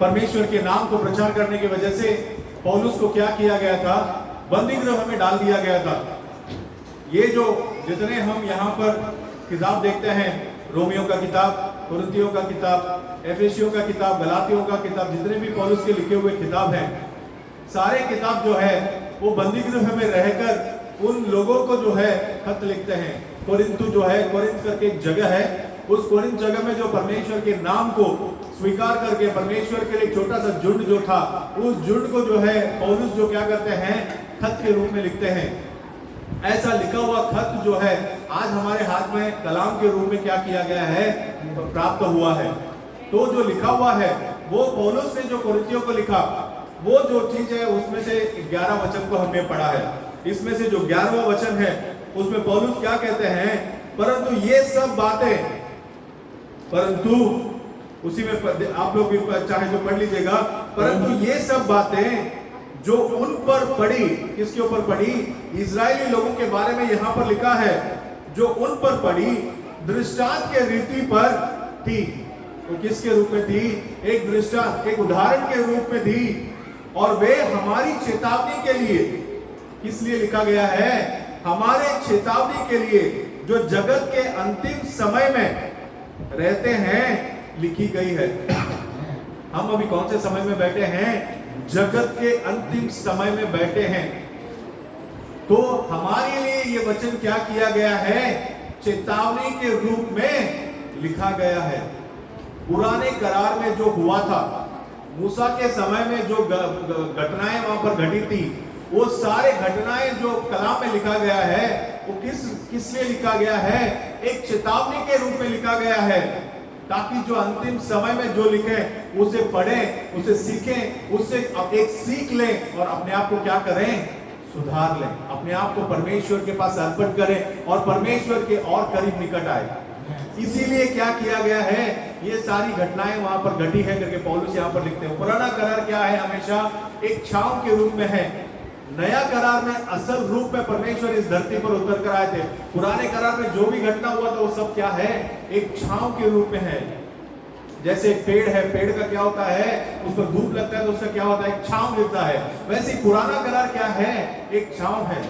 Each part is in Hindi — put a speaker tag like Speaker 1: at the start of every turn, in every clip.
Speaker 1: परमेश्वर के नाम को प्रचार करने की वजह से पौलुस को क्या किया गया था? बंदी गृह में डाल दिया गया था। ये जो जितने हम यहाँ पर किताब देखते हैं, रोमियो का किताब, कुरिन्थियों का किताब, एफेसियों का किताब, गलातियों का किताब, जितने भी पौलुस के लिखे हुए किताब हैं, सारे किताब जो है वो बंदी गृह में रहकर उन लोगों को जो है खत लिखते हैं। कोरिन्थ जो है, कोरिन्थ करके एक जगह है, उस कोरिन्थ जगह में जो परमेश्वर के नाम को स्वीकार करके परमेश्वर के लिए छोटा सा झुंड जो था, उस झुंड को जो है पौलुस जो क्या करते हैं, खत के रूप में लिखते हैं। ऐसा लिखा हुआ खत जो है आज हमारे हाथ में कलाम के रूप में क्या किया गया है, प्राप्त हुआ है। तो जो लिखा हुआ है वो पौलुस ने जो कोरिन्थियों को लिखा, वो जो चीज है उसमें से 11 वचन को हमने पढ़ा है। इसमें से जो 11वां वचन है उसमें पौलुस क्या कहते हैं, परंतु ये सब बातें, परंतु उसी में आप लोग भी चाहे तो पढ़ लीजिएगा, परंतु ये सब बातें जो उन पर पड़ी, किसके ऊपर पड़ी? इजरायली लोगों के बारे में यहां पर लिखा है, जो उन पर पड़ी दृष्टांत के रीति पर थी। तो किसके रूप में थी? एक दृष्टांत, एक उदाहरण के रूप में थी, और वे हमारी चेतावनी के लिए, किस लिए लिखा गया है? हमारे चेतावनी के लिए, जो जगत के अंतिम समय में रहते हैं, लिखी गई है। हम अभी कौन से समय में बैठे हैं? जगत के अंतिम समय में बैठे हैं। तो हमारे लिए ये वचन क्या किया गया है? चेतावनी के रूप में लिखा गया है। पुराने करार में जो हुआ था, मूसा के समय में जो घटनाएं वहां पर घटी थी, वो सारे घटनाएं जो कलाम में लिखा गया है, वो किस लिए लिखा गया है? एक चेतावनी के रूप में लिखा गया है, ताकि जो अंतिम समय में जो लिखे उसे पढ़ें, उसे सीखें, उससे एक सीख लें और अपने आप को क्या करें? सुधार लें, अपने आप को परमेश्वर के पास अर्पण करें और परमेश्वर के और करीब निकट आए। इसीलिए क्या किया गया है? ये सारी घटनाएं वहां पर घटी है करके पौलुस यहाँ पर लिखते हैं। पुराना करार क्या है? हमेशा एक छांव के रूप में है। नया करार में असल रूप में परमेश्वर इस धरती पर उतर कर आए थे। पुराने करार में जो भी घटना हुआ था वो सब क्या है? एक छांव के रूप में है। जैसे एक पेड़ है, पेड़ का क्या होता है? उस पर धूप लगता है तो उसका क्या होता है? एक छांव मिलता है। वैसे पुराना करार क्या है? एक छांव है।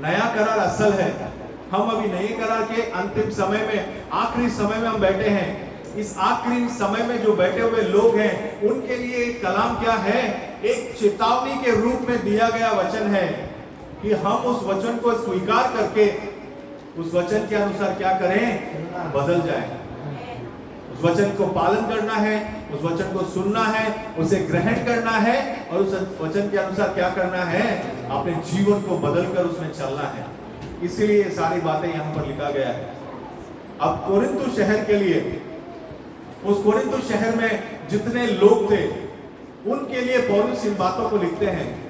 Speaker 1: नया करार असल है। हम अभी नए करार के अंतिम समय में, आखिरी समय में हम बैठे हैं। इस आखिरी समय में जो बैठे हुए लोग हैं, उनके लिए कलाम क्या है? एक चेतावनी के रूप में दिया गया वचन है कि हम उस वचन को स्वीकार करके उस वचन के अनुसार क्या करें? बदल जाएं। उस वचन को पालन करना है, उस वचन को सुनना है, उसे ग्रहण करना है और उस वचन के अनुसार क्या करना है? अपने जीवन को बदलकर उसमें चलना है। इसीलिए ये सारी बातें यहां पर लिखा गया है। अब कोरिन्थ शहर के लिए, उस कोरिन्थ शहर में जितने लोग थे, उनके लिए पौलुस इन बातों को लिखते हैं।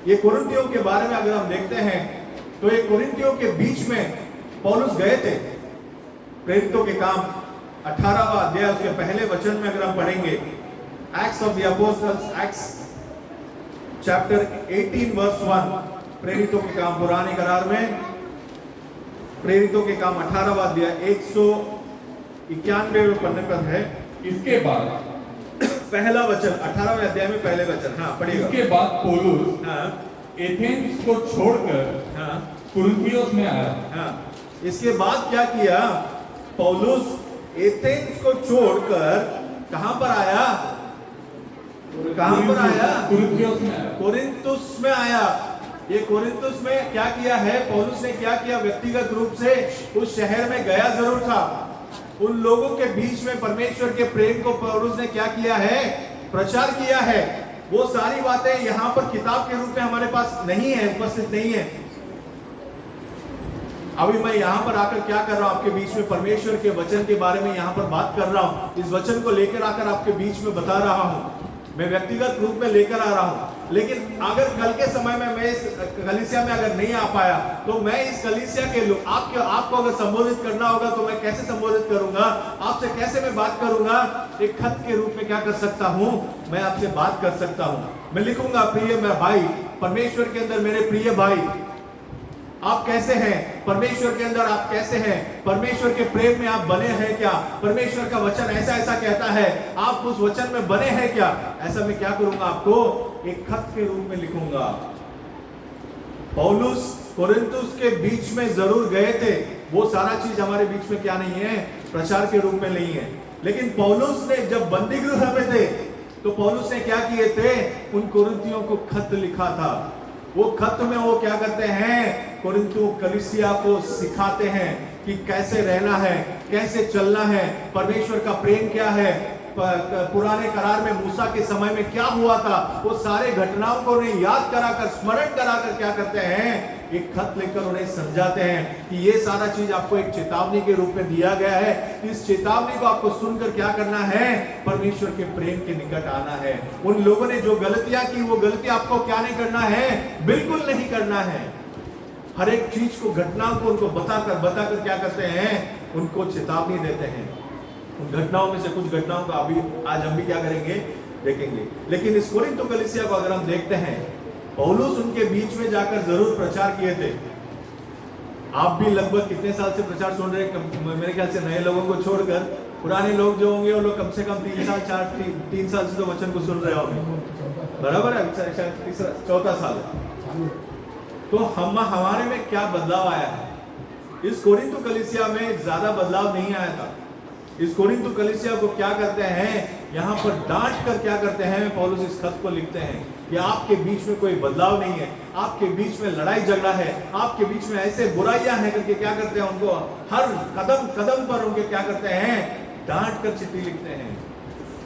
Speaker 1: ये कोरिन्थियों के बारे में अगर हम देखते हैं तो ये कोरिन्थियों के बीच में पौलुस गए थे। प्रेरितों के काम 18वां अध्याय उसके पहले वचन में अगर हम पढ़ेंगे, Acts of the Apostles, Acts chapter 18 verse 1, प्रेरितों के काम पुराने करार में, प्रेरितों के काम 18वां अध्याय 191 पन्ने पर है।
Speaker 2: इसके बाद
Speaker 1: पहला वचन 18वें अध्याय में पहले वचन, हाँ पढ़िएगा।
Speaker 2: इसके बाद पौलुस
Speaker 1: हाँ
Speaker 2: एथेंस को छोड़कर
Speaker 1: हाँ
Speaker 2: कुरिन्थियोस में आया।
Speaker 1: हाँ, इसके बाद क्या किया? पौलुस एथेंस को छोड़कर कहां पर आया? कहां पर आया?
Speaker 2: कुरिन्थियोस में आया।
Speaker 1: कोरिन्थुस में आया। ये कोरिन्थुस में क्या किया है? पौलुस ने क्या किया? व्यक्तिगत रूप से उस शहर में गया जरूर था। उन लोगों के बीच में परमेश्वर के प्रेम को पौलुस ने क्या किया है? प्रचार किया है। वो सारी बातें यहां पर किताब के रूप में हमारे पास नहीं है, उपस्थित नहीं है। अभी मैं यहां पर आकर क्या कर रहा हूं? आपके बीच में परमेश्वर के वचन के बारे में यहां पर बात कर रहा हूं। इस वचन को लेकर आकर आपके बीच में बता रहा हूं, मैं व्यक्तिगत रूप में लेकर आ रहा हूं। लेकिन अगर कल के समय में मैं इस कलीसिया में अगर नहीं आ पाया तो मैं इस कलीसिया के लोग आपको अगर संबोधित करना होगा तो मैं कैसे संबोधित करूंगा? आपसे कैसे मैं बात करूंगा? एक खत के रूप में क्या कर सकता हूं? मैं आपसे बात कर सकता हूं। मैं लिखूंगा, प्रिय मेरा भाई, परमेश्वर के अंदर मेरे प्रिय भाई, आप कैसे हैं, परमेश्वर के अंदर आप कैसे हैं, परमेश्वर के प्रेम में आप बने हैं क्या, परमेश्वर का वचन ऐसा ऐसा कहता है, आप उस वचन में बने हैं क्या। ऐसा मैं क्या करूंगा, आपको एक खत के रूप में लिखूंगा। पौलुस कोरिन्थुस के बीच में जरूर गए थे, वो सारा चीज हमारे बीच में क्या नहीं है, प्रचार के रूप में नहीं है। लेकिन पौलुस ने जब बंदी गृह में थे तो पौलुस ने क्या किए थे, उन कोरिन्थियों को खत लिखा था। वो खत में वो क्या करते हैं, कोरिन्थु कलीसिया को सिखाते हैं कि कैसे रहना है, कैसे चलना है, परमेश्वर का प्रेम क्या है, पुराने करार में मूसा के समय में क्या हुआ था, वो सारे घटनाओं को उन्हें याद कराकर, स्मरण कराकर क्या करते हैं, एक खत लेकर उन्हें समझाते हैं कि ये सारा चीज आपको एक चेतावनी के रूप में दिया गया है। इस चेतावनी को आपको सुनकर क्या करना है, परमेश्वर के प्रेम के निकट आना है। उन लोगों ने जो गलतियां की, वो गलती आपको क्या नहीं करना है, बिल्कुल नहीं करना है। हर एक चीज को, घटनाओं को उनको बताकर क्या करते हैं, उनको चेतावनी देते हैं। उन घटनाओं में से कुछ घटनाओं का अभी आज हम भी क्या करेंगे, देखेंगे। लेकिन इस कोरिन्थु कलीसिया को अगर हम देखते हैं, पौलुस उनके बीच में जाकर जरूर प्रचार किए थे। आप भी लगभग कितने साल से प्रचार सुन रहे हैं, मेरे ख्याल से नए लोगों को छोड़कर पुराने लोग जो होंगे वो लोग कम से कम 3 साल से तो वचन को सुन रहे होंगे, बराबर है, तीसरा चौथा साल है। तो हमारे में क्या बदलाव आया है, इस कोरिन्थु कलीसिया में ज्यादा बदलाव नहीं आया था। इस कोरिन्थु कलीसिया को क्या करते हैं, यहाँ पर डांट कर क्या करते हैं, पौलुस इस खत को लिखते हैं कि आपके बीच में कोई बदलाव नहीं है, आपके बीच में लड़ाई झगड़ा है, आपके बीच में ऐसे बुराइयां हैं करके क्या करते हैं, उनको हर कदम कदम पर उनके क्या करते हैं, डांट कर चिट्ठी लिखते हैं।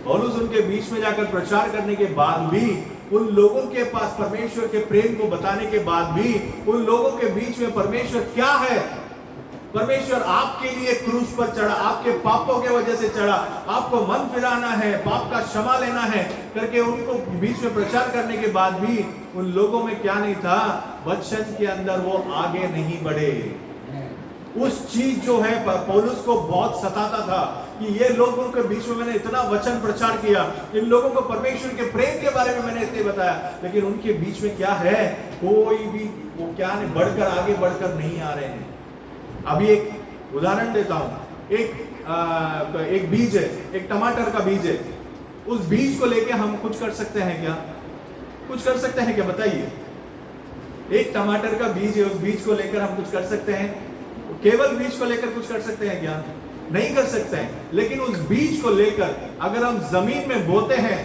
Speaker 1: पौलुस उनके बीच में जाकर प्रचार करने के बाद भी, उन लोगों के पास परमेश्वर के प्रेम को बताने के बाद भी, उन लोगों के बीच में परमेश्वर क्या है, परमेश्वर आपके लिए क्रूस पर चढ़ा, आपके पापों के वजह से चढ़ा, आपको मन फिराना है, पाप का क्षमा लेना है करके उनको बीच में प्रचार करने के बाद भी उन लोगों में क्या नहीं था, वचन के अंदर वो आगे नहीं बढ़े। उस चीज जो है पौलुस को बहुत सताता था कि ये लोगों के बीच में मैंने इतना वचन प्रचार किया, इन लोगों को परमेश्वर के प्रेम के बारे में मैंने इतने बताया, लेकिन उनके बीच में क्या है, कोई भी वो क्या नहीं, बढ़कर आगे बढ़कर नहीं आ रहे हैं। अभी एक उदाहरण देता हूं, एक बीज है, एक टमाटर का बीज है, उस बीज को लेके हम कुछ कर सकते हैं क्या, कुछ कर सकते हैं क्या, बताइए। एक टमाटर का बीज है, उस बीज को लेकर हम कुछ कर सकते हैं, केवल बीज को लेकर कुछ कर सकते हैं क्या, नहीं कर सकते हैं। लेकिन उस बीज को लेकर अगर हम जमीन में बोते हैं,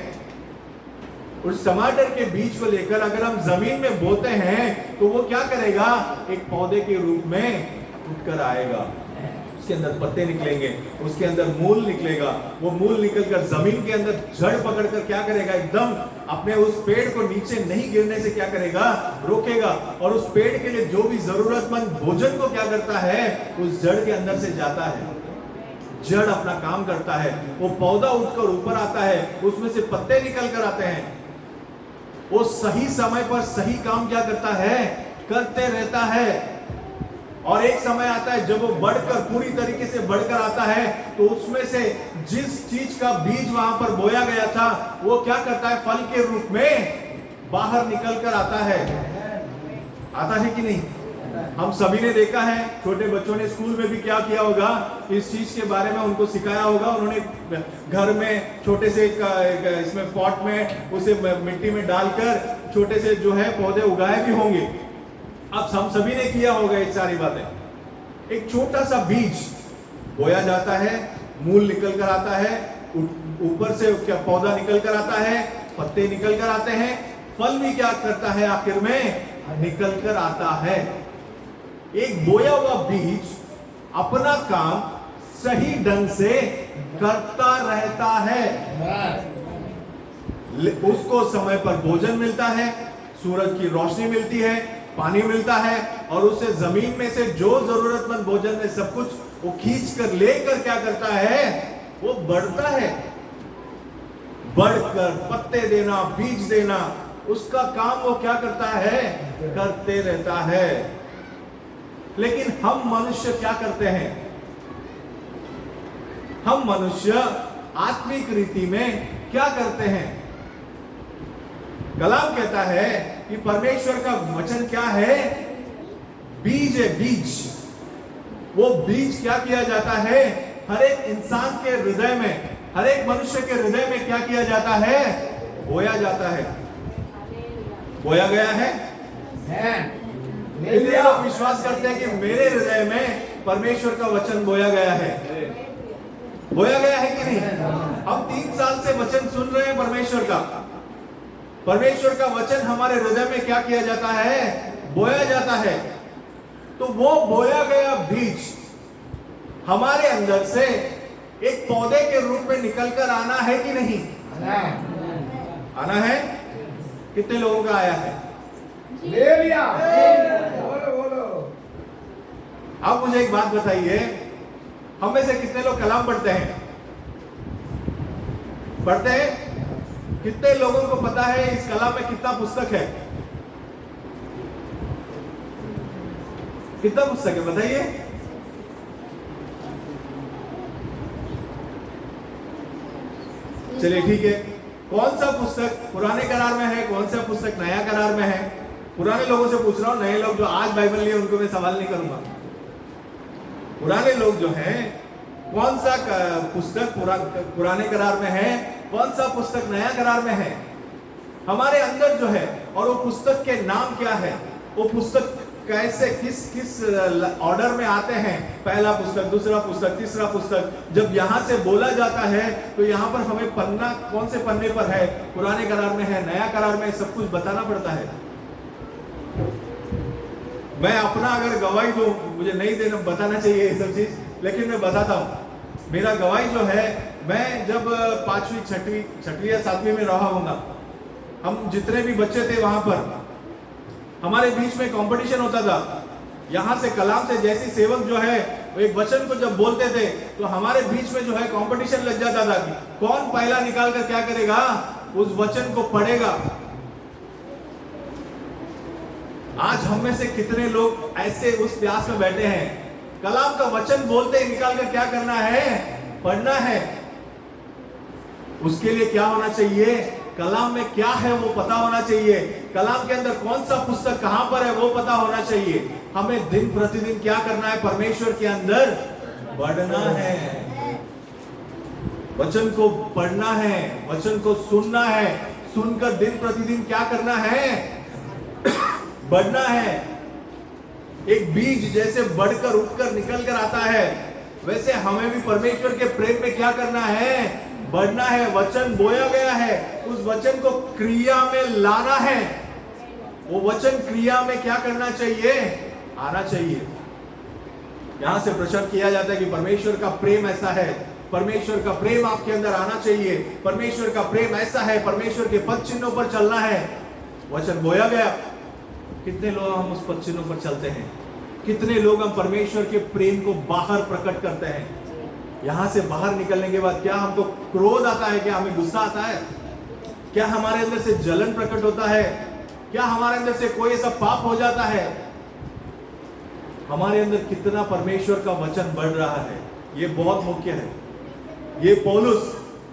Speaker 1: उस टमाटर के बीज को लेकर अगर हम जमीन में बोते हैं, तो वो क्या करेगा, एक पौधे के रूप में उठकर आएगा, उसके अंदर पत्ते निकलेंगे, उसके अंदर मूल निकलेगा, वो मूल निकलकर जमीन के अंदर जड़ पकड़कर क्या करेगा, एकदम अपने उस पेड़ को नीचे नहीं गिरने से क्या करेगा, रोकेगा, और उस पेड़ के लिए जो भी जरूरतमंद भोजन को क्या करता है, उस जड़ के अंदर से जाता है, जड़ अपना काम करता है, वो पौधा उठकर ऊपर आता है, उसमें से पत्ते निकल कर आते हैं, वो सही समय पर सही काम क्या करता है, करते रहता है। और एक समय आता है जब वो बढ़कर पूरी तरीके से बढ़कर आता है, तो उसमें से जिस चीज का बीज वहां पर बोया गया था, वो क्या करता है, फल के रूप में बाहर निकल कर आता है, आता है कि नहीं। हम सभी ने देखा है, छोटे बच्चों ने स्कूल में भी क्या किया होगा, इस चीज के बारे में उनको सिखाया होगा, उन्होंने घर में छोटे से इसमें पॉट में उसे मिट्टी में डालकर छोटे से जो है पौधे उगाए भी होंगे। अब हम सभी ने किया होगा ये सारी बातें। एक छोटा सा बीज बोया जाता है, मूल निकल कर आता है, ऊपर से क्या पौधा निकल कर आता है, पत्ते निकल कर आते हैं, फल भी क्या करता है, आखिर में निकल कर आता है। एक बोया हुआ बीज अपना काम सही ढंग से करता रहता है, उसको समय पर भोजन मिलता है, सूरज की रोशनी मिलती है, पानी मिलता है, और उसे जमीन में से जो जरूरतमंद भोजन है सब कुछ वो खींच कर लेकर क्या करता है, वो बढ़ता है, बढ़कर पत्ते देना, बीज देना, उसका काम वो क्या करता है, करते रहता है। लेकिन हम मनुष्य क्या करते हैं, हम मनुष्य आत्मिक रीति में क्या करते हैं। कलाम कहता है कि परमेश्वर का वचन क्या है, बीज है, बीज। वो बीज क्या किया जाता है? हर एक इंसान के हृदय में, हर एक मनुष्य के हृदय में क्या किया जाता है? बोया जाता है। बोया गया है। कितने लोग विश्वास करते हैं कि मेरे हृदय में परमेश्वर का वचन बोया गया है? बोया गया है कि नहीं? हम 3 साल से वचन सुन रहे हैं परमेश्वर का। परमेश्वर का वचन हमारे हृदय में क्या किया जाता है? बोया जाता है। तो वो बोया गया बीज हमारे अंदर से एक पौधे के रूप में निकलकर आना है कि नहीं? आना है। कितने लोगों का आया है?
Speaker 3: ले लिया। बोलो बोलो।
Speaker 1: अब मुझे एक बात बताइए, हम में से कितने लोग कलाम पढ़ते हैं? पढ़ते हैं? कितने लोगों को पता है इस कलाम में कितना पुस्तक है? कितना पुस्तक है बताइए? चलिए ठीक है। कौन सा पुस्तक पुराने करार में है, कौन सा पुस्तक नया करार में है? पुराने लोगों से पूछ रहा हूं, नए लोग जो आज बाइबल लिए उनको मैं सवाल नहीं करूंगा। पुराने लोग जो हैं, कौन सा पुस्तक पुराने करार में है, कौन सा पुस्तक नया करार में है? हमारे अंदर जो है, और वो पुस्तक के नाम क्या है? वो पुस्तक कैसे किस ऑर्डर में आते हैं? पहला पुस्तक, दूसरा पुस्तक, तीसरा पुस्तक। जब यहां से बोला जाता है तो यहां पर हमें पन्ना कौन से पन्ने पर है, पुराने करार में है, नया करार में, सब कुछ बताना पड़ता है। मैं अपना अगर गवाही दूं, मुझे नहीं देना बताना चाहिए ये सब चीज, लेकिन मैं बताता हूं। मेरा गवाही जो है, मैं जब 5वीं 6वीं या 7वीं में रहा होगा, हम जितने भी बच्चे थे वहां पर हमारे बीच में कंपटीशन होता था। यहां से कलाम से जैसी सेवक जो है वो एक वचन को जब बोलते थे तो हमारे बीच में जो है कंपटीशन लग जाता था कि कौन पहला निकाल कर क्या करेगा, उस वचन को पढ़ेगा। आज हम में से कितने लोग ऐसे उस प्यास में बैठे हैं, कलाम का वचन बोलते ही निकाल कर क्या करना है? पढ़ना है। उसके लिए क्या होना चाहिए? कलाम में क्या है वो पता होना चाहिए। कलाम के अंदर कौन सा पुस्तक कहां पर है वो पता होना चाहिए। हमें दिन प्रतिदिन क्या करना है? परमेश्वर के अंदर बढ़ना है, वचन को पढ़ना है, वचन को सुनना है। सुनकर दिन प्रतिदिन क्या करना है? बढ़ना है। एक बीज जैसे बढ़कर उठकर निकल कर आता है, वैसे हमें भी परमेश्वर के प्रेम में क्या करना है? बढ़ना है। वचन बोया गया है, उस वचन को क्रिया में लाना है। वो वचन क्रिया में क्या करना चाहिए? आना चाहिए। यहां से प्रचार किया जाता है कि परमेश्वर का प्रेम ऐसा है, परमेश्वर का प्रेम आपके अंदर आना चाहिए, परमेश्वर का प्रेम ऐसा है, परमेश्वर के पद चिन्हों पर चलना है। वचन बोया गया। कितने लोग हम उस पद चिन्हों पर चलते हैं? कितने लोग हम परमेश्वर के प्रेम को बाहर प्रकट करते हैं? यहां से बाहर निकलने के बाद क्या हमको क्रोध आता है? क्या हमें गुस्सा आता है? क्या हमारे अंदर से जलन प्रकट होता है? क्या हमारे अंदर से कोई ऐसा पाप हो जाता है? हमारे अंदर कितना परमेश्वर का वचन बढ़ रहा है, ये बहुत मुख्य है। ये पौलुस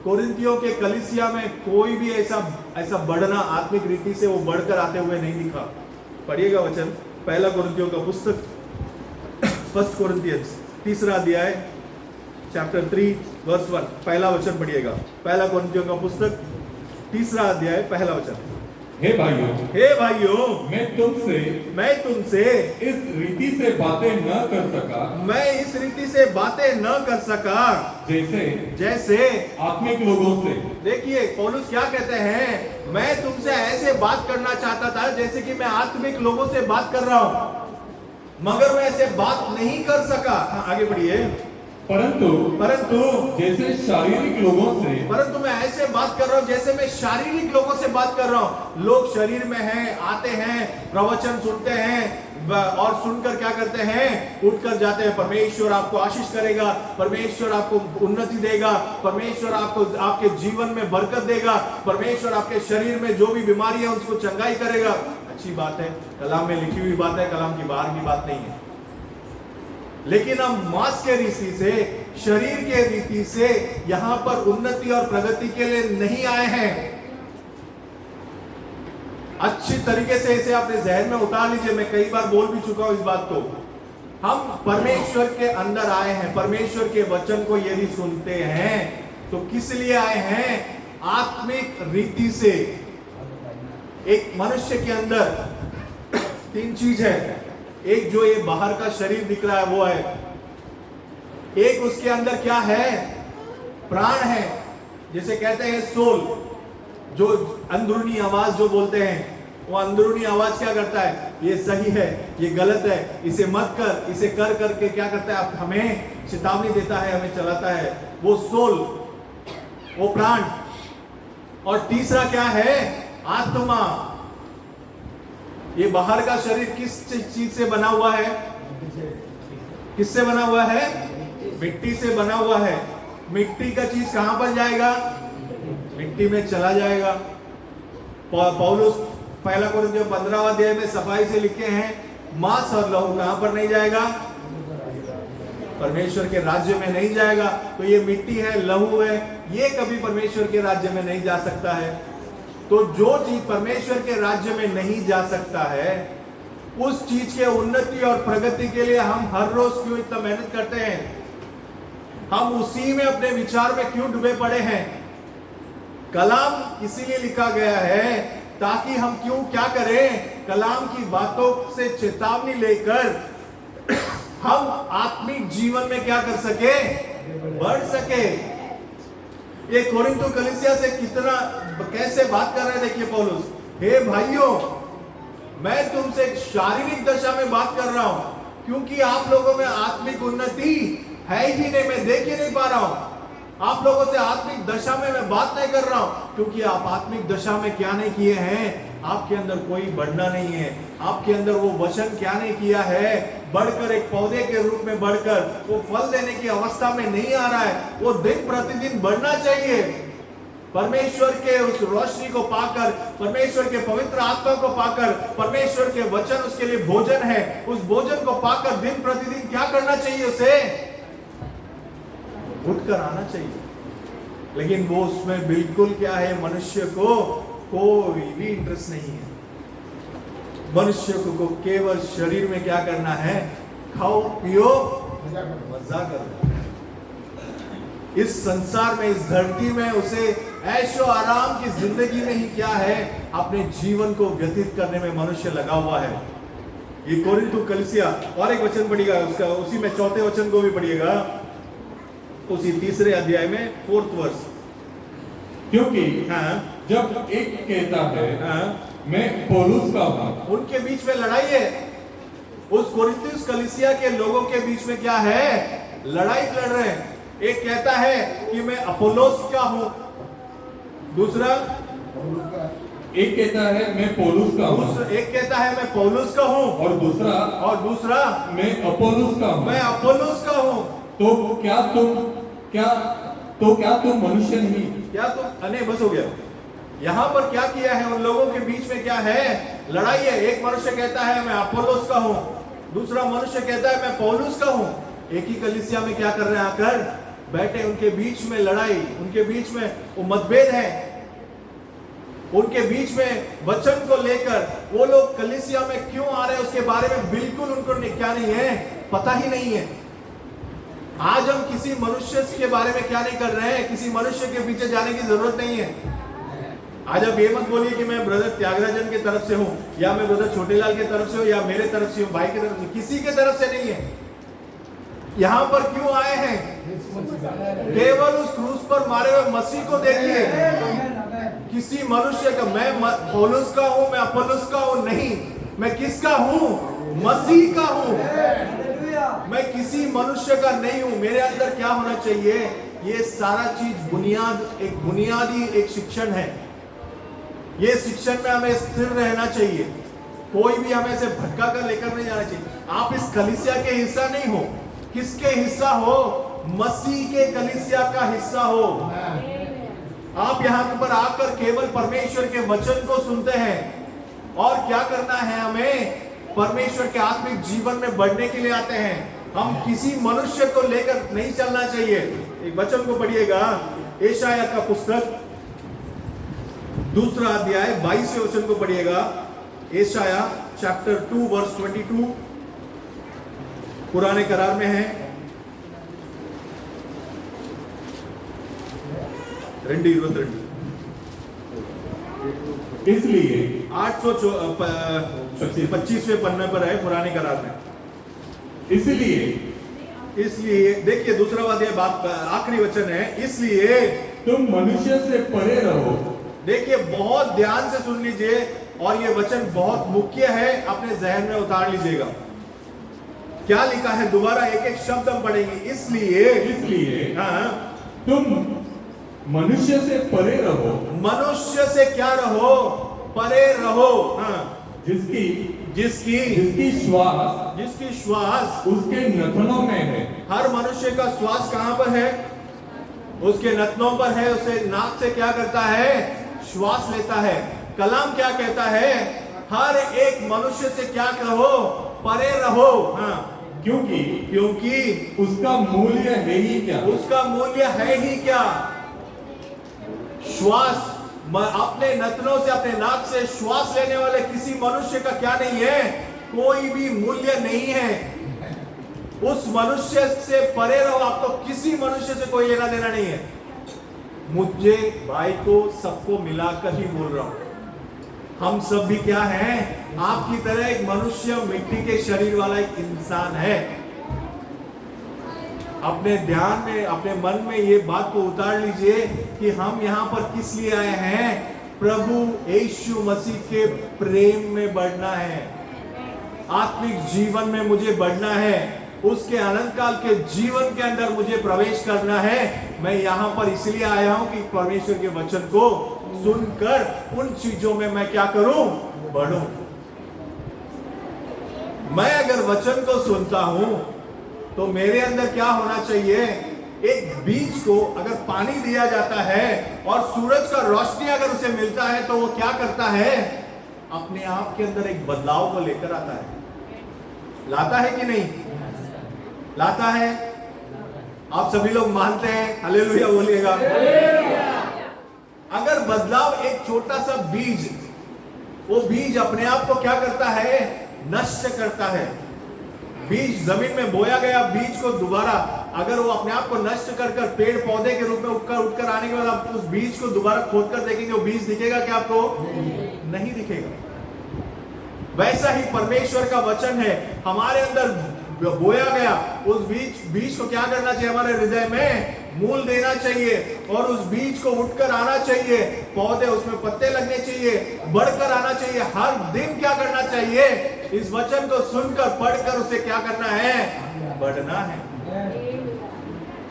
Speaker 1: कोरिन्थियों के कलीसिया में कोई भी ऐसा बढ़ना आत्मिक रीति से वो बढ़कर आते हुए नहीं दिखा। पढ़िएगा वचन, पहला कोरिन्थियों का पुस्तक, 1 कोरिन्थियंस 3 अध्याय चैप्टर 3 वर्स 1, पहला वचन पढ़िएगा। पहला कोरिन्थियों का पुस्तक 3 अध्याय पहला वचन।
Speaker 2: हे भाइयों,
Speaker 1: हे भाइयों,
Speaker 2: मैं
Speaker 1: तुमसे
Speaker 2: इस रीति से बातें न कर सका,
Speaker 1: मैं इस रीति से बातें न कर सका जैसे
Speaker 2: आत्मिक लोगों से।
Speaker 1: देखिए पौलुस क्या कहते हैं, मैं तुमसे ऐसे बात करना चाहता था जैसे कि मैं आत्मिक लोगों से बात कर रहा हूं, मगर मैं ऐसे बात नहीं कर सका। आगे बढ़िए। परंतु
Speaker 2: जैसे शारीरिक लोगों से,
Speaker 1: परंतु मैं ऐसे बात कर रहा हूं जैसे मैं शारीरिक लोगों से बात कर रहा हूं। लोग शरीर में हैं, आते हैं, प्रवचन सुनते हैं और सुनकर क्या करते हैं? उठकर जाते हैं। परमेश्वर आपको आशीष करेगा, परमेश्वर आपको उन्नति देगा, परमेश्वर आपको आपके जीवन में बरकत देगा, परमेश्वर आपके शरीर में जो भी बीमारी है उसको चंगाई करेगा। अच्छी बात है, कलाम में लिखी हुई बात है, कलाम की बाहर की बात नहीं है। लेकिन हम मांस के रीति से, शरीर के रीति से यहां पर उन्नति और प्रगति के लिए नहीं आए हैं। अच्छी तरीके से इसे अपने जहन में उतार लीजिए। मैं कई बार बोल भी चुका हूं इस बात को। हम परमेश्वर के अंदर आए हैं, परमेश्वर के वचन को यदि सुनते हैं तो किस लिए आए हैं? आत्मिक रीति से। एक मनुष्य के अंदर 3 चीज है। एक जो ये बाहर का शरीर दिख रहा है वो है, एक उसके अंदर क्या है? प्राण है, जिसे कहते हैं सोल। जो अंदरूनी आवाज जो बोलते हैं, वो अंदरूनी आवाज क्या करता है? ये सही है, ये गलत है, इसे मत कर, इसे कर करके क्या करता है? हमें चेतावनी देता है, हमें चलाता है। वो सोल, वो प्राण। और तीसरा क्या है? आत्मा। ये बाहर का शरीर किस चीज से बना हुआ है? किससे बना हुआ है? मिट्टी से बना हुआ है। मिट्टी का चीज कहां पर जाएगा? मिट्टी में चला जाएगा। पौलुस 1 कोरिन्थियों 15 अध्याय में सफाई से लिखे हैं, मांस और लहू कहां पर नहीं जाएगा? परमेश्वर के राज्य में नहीं जाएगा। तो ये मिट्टी है, लहू है, ये कभी परमेश्वर के राज्य में नहीं जा सकता है। तो जो चीज परमेश्वर के राज्य में नहीं जा सकता है, उस चीज के उन्नति और प्रगति के लिए हम हर रोज क्यों इतना मेहनत करते हैं? हम उसी में अपने विचार में क्यों डूबे पड़े हैं? कलाम इसीलिए लिखा गया है ताकि हम क्यों क्या करें? कलाम की बातों से चेतावनी लेकर हम आत्मिक जीवन में क्या कर सके? बढ़ सके। ये कोरिन्थो कलीसिया से कितना कैसे बात कर रहे हैं, देखिए पौलुस। हे भाइयों, मैं तुमसे एक शारीरिक दशा में बात कर रहा हूं, क्योंकि आप लोगों में आत्मिक उन्नति है ही नहीं, मैं देख ही नहीं पा रहा हूं। आप लोगों से आत्मिक दशा में मैं बात नहीं कर रहा हूं, क्योंकि आप आत्मिक दशा में क्या नहीं किए हैं? आपके अंदर कोई बढ़ना नहीं है। आपके अंदर वो वचन क्या नहीं किया है? बढ़कर एक पौधे के रूप में बढ़कर वो फल देने की अवस्था में नहीं आ रहा है। वो दिन प्रतिदिन बढ़ना चाहिए। परमेश्वर के उस रोशनी को पाकर, परमेश्वर के पवित्र आत्मा को पाकर, परमेश्वर के वचन उसके लिए भोजन है। उस भोजन को पाकर दिन प्रतिदिन क्या करना चाहिए? उसे उठकर आना चाहिए। लेकिन वो उसमें बिल्कुल क्या है? मनुष्य को कोई भी इंटरेस्ट नहीं है। मनुष्य को केवल शरीर में क्या करना है? खाओ पियो मजा करो। इस संसार में, इस धरती में उसे ऐशो आराम की जिंदगी में ही क्या है? अपने जीवन को व्यतीत करने में मनुष्य लगा हुआ है। ये कोरिन्थो कलीसिया, और एक वचन पढ़िएगा उसका, उसी में 4थे वचन को भी पढ़िएगा, उसी 3 अध्याय में 4th वर्ष।
Speaker 2: क्योंकि
Speaker 1: हाँ,
Speaker 2: जब एक कहता है
Speaker 1: हाँ,
Speaker 2: मैं पौलुस का हूं,
Speaker 1: उनके बीच में लड़ाई है। उस कोरिन्थुस कलीसिया के लोगों के बीच में क्या है? लड़ाई लड़ रहे हैं। एक कहता है कि मैं अपोलोस का हूं, दूसरा
Speaker 2: एक कहता है मैं पौलुस का हूं,
Speaker 1: एक कहता है मैं पौलुस का हूं,
Speaker 2: और दूसरा मैं अपोलोस का हूं।
Speaker 1: मैं अपोलोस का हूं।
Speaker 2: तो क्या तुम मनुष्य नहीं?
Speaker 1: क्या तुम अने बस हो गया। यहां पर क्या किया है? उन लोगों के बीच में क्या है? लड़ाई है। एक मनुष्य कहता है मैं अपोलोस का हूं, दूसरा मनुष्य कहता है मैं पौलुस का हूं। एक ही कलीसिया में क्या कर रहे हैं? आकर बैठे, उनके बीच में लड़ाई, उनके बीच में वो मतभेद है, उनके बीच में वचन को लेकर वो लोग कलीसिया में क्यों आ रहे हैं उसके बारे में बिल्कुल उनको क्या नहीं है? पता ही नहीं है। आज हम किसी मनुष्य के बारे में क्या नहीं कर रहे हैं? किसी मनुष्य के पीछे जाने की जरूरत नहीं है। आज आप ये मत बोलिए कि मैं ब्रदर त्यागराजन की तरफ से हूं, या मैं ब्रदर छोटेलाल की तरफ से हूं, या मेरे तरफ से हूं, भाई की तरफ से, किसी के तरफ से नहीं है। यहां पर क्यों आए हैं? केवल उस क्रूस पर मारे हुए मसीह को देखिए। किसी मनुष्य का, मैं पौलुस का हूं, मैं अपोलोस का हूं, नहीं, मैं किसका हूं? मसीह का हूं। मैं किसी मनुष्य का नहीं हूं। मेरे अंदर क्या होना चाहिए? ये सारा चीज बुनियादी एक शिक्षण है। ये शिक्षण में हमें स्थिर रहना चाहिए। कोई भी हमें से भटका कर लेकर नहीं जाना चाहिए। आप इस कलीसिया के हिस्सा नहीं हो। किसके हिस्सा हो? मसीह के कलीसिया का हिस्सा हो। आप यहाँ पर आकर केवल परमेश्वर के वचन को सुनते हैं, और क्या करना है? हमें परमेश्वर के आत्मिक जीवन में बढ़ने के लिए आते हैं। हम किसी मनुष्य को लेकर नहीं चलना चाहिए। एक वचन को पढ़िएगा, यशायाह का पुस्तक दूसरा अध्याय 22वें वचन को पढ़िएगा। यशाया चैप्टर 2 वर्स 22 पुराने करार में है। 2:22
Speaker 2: इसलिए
Speaker 1: 825वें पन्ने पर है पुराने करार में।
Speaker 2: इसलिए
Speaker 1: देखिए दूसरा अध्याय बात आखिरी वचन है, इसलिए
Speaker 2: तुम मनुष्य से परे रहो।
Speaker 1: देखिए बहुत ध्यान से सुन लीजिए और ये वचन बहुत मुख्य है, अपने जहन में उतार लीजिएगा। क्या लिखा है, दोबारा एक एक शब्द हम पढ़ेंगे। इसलिए हाँ,
Speaker 2: तुम मनुष्य से परे रहो।
Speaker 1: मनुष्य से क्या रहो? परे रहो। हाँ,
Speaker 2: जिसकी श्वास उसके नथनों में है।
Speaker 1: हर मनुष्य का श्वास कहां पर है? उसके नथनों पर है। उसे नाक से क्या करता है? श्वास लेता है। कलाम क्या कहता है? हर एक मनुष्य से क्या कहो? परे रहो। हाँ, क्योंकि
Speaker 2: उसका मूल्य है ही क्या?
Speaker 1: उसका मूल्य है ही क्या? श्वास, अपने नथनों से, अपने नाक से श्वास लेने वाले किसी मनुष्य का क्या नहीं है? कोई भी मूल्य नहीं है। उस मनुष्य से परे रहो। आपको किसी मनुष्य से कोई लेना देना नहीं है। मुझे, भाई को, सबको मिलाकर ही बोल रहा हूं। हम सब भी क्या हैं? आपकी तरह एक मनुष्य, मिट्टी के शरीर वाला एक इंसान है। अपने ध्यान में, अपने मन में ये बात को उतार लीजिए कि हम यहाँ पर किस लिए आए हैं? प्रभु यीशु मसीह के प्रेम में बढ़ना है, आत्मिक जीवन में मुझे बढ़ना है, उसके अनंत काल के जीवन के अंदर मुझे प्रवेश करना है। मैं यहाँ पर इसलिए आया हूं कि परमेश्वर के वचन को सुनकर उन चीजों में मैं क्या करूं? बढ़ूं। मैं अगर वचन को सुनता हूं तो मेरे अंदर क्या होना चाहिए? एक बीज को अगर पानी दिया जाता है और सूरज का रोशनी अगर उसे मिलता है तो वो क्या करता है? अपने आप के अंदर एक बदलाव को लेकर आता है। लाता है कि नहीं? लाता है। आप सभी लोग मानते हैं? हालेलुया बोलिएगा। अगर बदलाव, एक छोटा सा बीज, वो बीज अपने आप को क्या करता है? नष्ट करता है। बीज जमीन में बोया गया बीज को दोबारा अगर वो अपने आप को नष्ट कर कर पेड़ पौधे के रूप में उठकर आने के बाद आप उस बीज को दोबारा खोद कर देखेंगे, वो बीज दिखेगा क्या आपको? नहीं दिखेगा। वैसा ही परमेश्वर का वचन है, हमारे अंदर बोया गया उस बीज को क्या करना चाहिए? हमारे हृदय में मूल देना चाहिए और उस बीज को उठकर आना चाहिए। पौधे, उसमें पत्ते लगने चाहिए, बढ़कर आना चाहिए। हर दिन क्या करना चाहिए? इस वचन को सुनकर, पढ़कर उसे क्या करना है? बढ़ना है।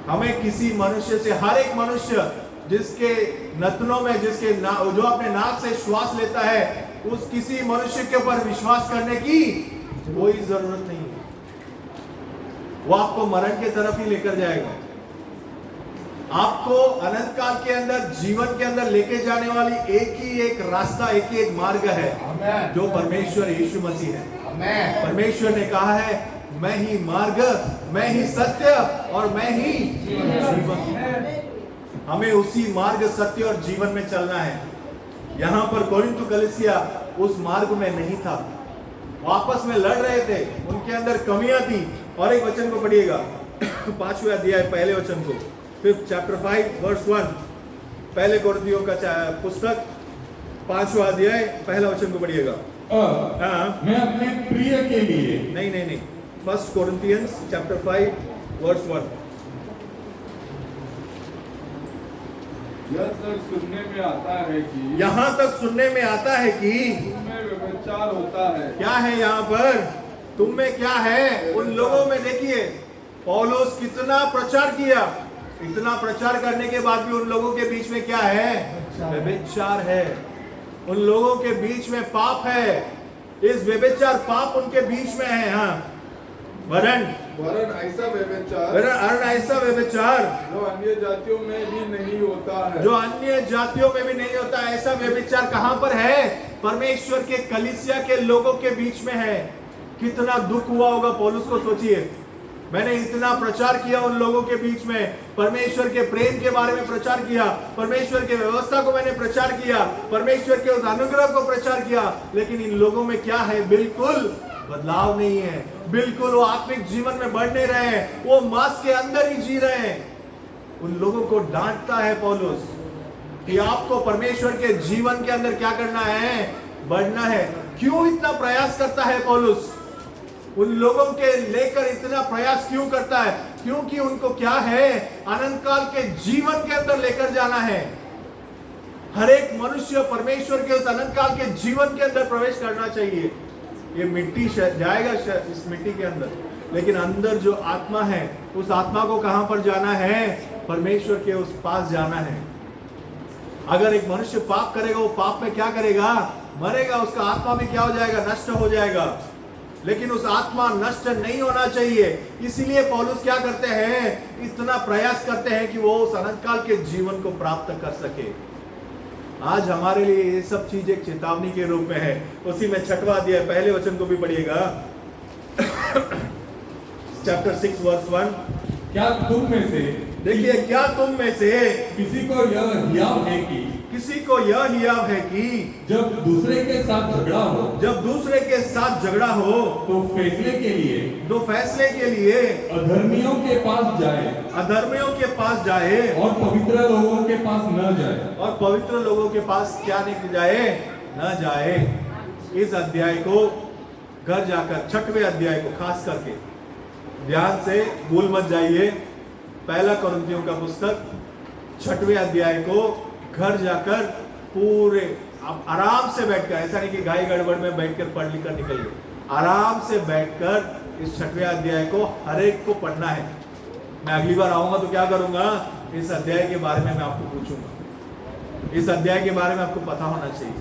Speaker 1: हमें किसी मनुष्य से, हर एक मनुष्य जिसके नथनों में, जो अपने नाक से श्वास लेता है, उस किसी मनुष्य के ऊपर विश्वास करने की कोई जरूरत नहीं है। वो आपको मरण की तरफ ही लेकर जाएगा। आपको अनंत काल के अंदर, जीवन के अंदर लेके जाने वाली एक ही एक रास्ता, एक ही एक मार्ग है, जो परमेश्वर यीशु मसीह है। परमेश्वर ने कहा है, मैं ही मार्ग, मैं ही सत्य और मैं ही जीवन। हमें उसी मार्ग, सत्य और जीवन में चलना है। यहाँ पर कोरिन्थ कलीसिया उस मार्ग में नहीं था। वो आपस में लड़ रहे थे, उनके अंदर कमियां थी। और एक वचन को पढ़िएगा, 5वें अध्याय पहले वचन को, 5th chapter 5 verse 1, पहले कोरिन्थियों का पुस्तक 5वां अध्याय पहला वचन को पढ़िएगा।
Speaker 2: मैं अपने प्रिय के लिए
Speaker 1: नहीं, 1 Corinthians chapter 5 verse 1।
Speaker 4: यह तक सुनने में आता है कि,
Speaker 1: यहाँ तक सुनने में आता है कि
Speaker 4: तुम में व्यभिचार होता है।
Speaker 1: क्या है यहाँ पर? तुम में क्या है? उन लोगों में देखिए पौलुस कितना प्रचार किया, इतना प्रचार करने के बाद भी उन लोगों के बीच में क्या है? व्यभिचार है। उन लोगों के बीच में पाप है। इस व्यभिचार, पाप उनके बीच में है। हाँ, वरन
Speaker 4: ऐसा
Speaker 1: व्यभिचार
Speaker 4: जो अन्य जातियों में भी नहीं होता है।
Speaker 1: जो अन्य जातियों में भी नहीं होता। ऐसा व्यभिचार कहां पर है? परमेश्वर के कलीसिया के लोगों के बीच में है। कितना दुख हुआ होगा पौलुस को, सोचिए। मैंने इतना प्रचार किया उन लोगों के बीच में, परमेश्वर के प्रेम के बारे में प्रचार किया, परमेश्वर के व्यवस्था को मैंने प्रचार किया, परमेश्वर के उस अनुग्रह को प्रचार किया, लेकिन इन लोगों में क्या है? बिल्कुल बदलाव नहीं है, बिल्कुल वो आत्मिक जीवन में बढ़ नहीं रहे हैं, वो मांस के अंदर ही जी रहे हैं। उन लोगों को डांटता है पौलुस कि आपको परमेश्वर के जीवन के अंदर क्या करना है? बढ़ना है। क्यों इतना प्रयास करता है पौलुस? उन लोगों के लेकर इतना प्रयास क्यों करता है? क्योंकि उनको क्या है? अनंत काल के जीवन के अंदर लेकर जाना है। हर एक मनुष्य परमेश्वर के उस अनंत काल के जीवन के अंदर प्रवेश करना चाहिए। ये मिट्टी जाएगा इस मिट्टी के अंदर, लेकिन अंदर जो आत्मा है, उस आत्मा को कहां पर जाना है? परमेश्वर के उस पास जाना है। अगर एक मनुष्य पाप करेगा, वो पाप में क्या करेगा? मरेगा, उसका आत्मा भी क्या हो जाएगा? नष्ट हो जाएगा। लेकिन उस आत्मा नष्ट नहीं होना चाहिए, इसीलिए पौलुस क्या करते हैं? इतना प्रयास करते हैं कि वो उस अनंत काल के जीवन को प्राप्त कर सके। आज हमारे लिए ये सब चीज एक चेतावनी के रूप में है। उसी में 6वां अध्याय पहले वचन को भी पढ़िएगा। Chapter 6 verse 1।
Speaker 2: क्या तुम में से
Speaker 1: देखिए, क्या तुम में से
Speaker 2: किसी को यह हियाव है कि
Speaker 1: किसी को यह हियाव है कि
Speaker 2: जब दूसरे के साथ झगड़ा हो तो फैसले के लिए अधर्मियों के पास जाए और पवित्र लोगों के पास न जाए।
Speaker 1: और पवित्र लोगों के पास क्या नहीं जाए? न जाए। इस अध्याय को घर जाकर, 6वें अध्याय को खास करके ध्यान से भूल मत जाइए। पहला कुरिन्थियों का पुस्तक 6वें अध्याय को घर जाकर पूरे आप आराम से बैठकर, ऐसा नहीं कि गाय गड़बड़ में बैठकर पढ़ लिख कर निकलिए, आराम से बैठकर इस 6वें अध्याय को हर एक को पढ़ना है। मैं अगली बार आऊंगा तो क्या करूंगा? इस अध्याय के बारे में मैं आपको पूछूंगा। इस अध्याय के बारे में आपको पता होना चाहिए,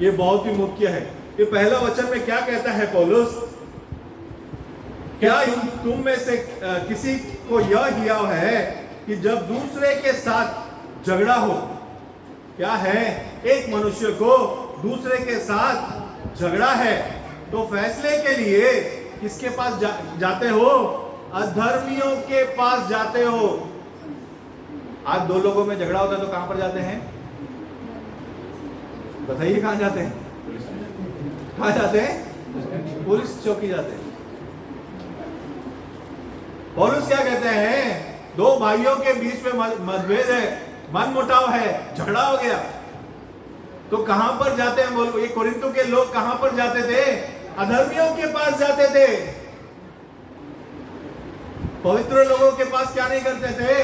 Speaker 1: ये बहुत ही मुख्य है। ये पहला वचन में क्या कहता है पौलुस? क्या तुम में से किसी को यह हियाव है कि जब दूसरे के साथ झगड़ा हो? क्या है? एक मनुष्य को दूसरे के साथ झगड़ा है तो फैसले के लिए किसके पास जाते हो? अधर्मियों के पास जाते हो। आज दो लोगों में झगड़ा होता है तो कहां पर जाते हैं? बताइए, कहां जाते हैं? कहां जाते हैं? पुलिस चौकी जाते हैं। पौलुस क्या कहते हैं? दो भाइयों के बीच में मतभेद है, मनमुटाव है, झगड़ा हो गया तो कहां पर जाते हैं? बोलो, ये कोरिन्थों के लोग कहां पर जाते थे? अधर्मियों के पास जाते थे। पवित्र लोगों के पास क्या नहीं करते थे?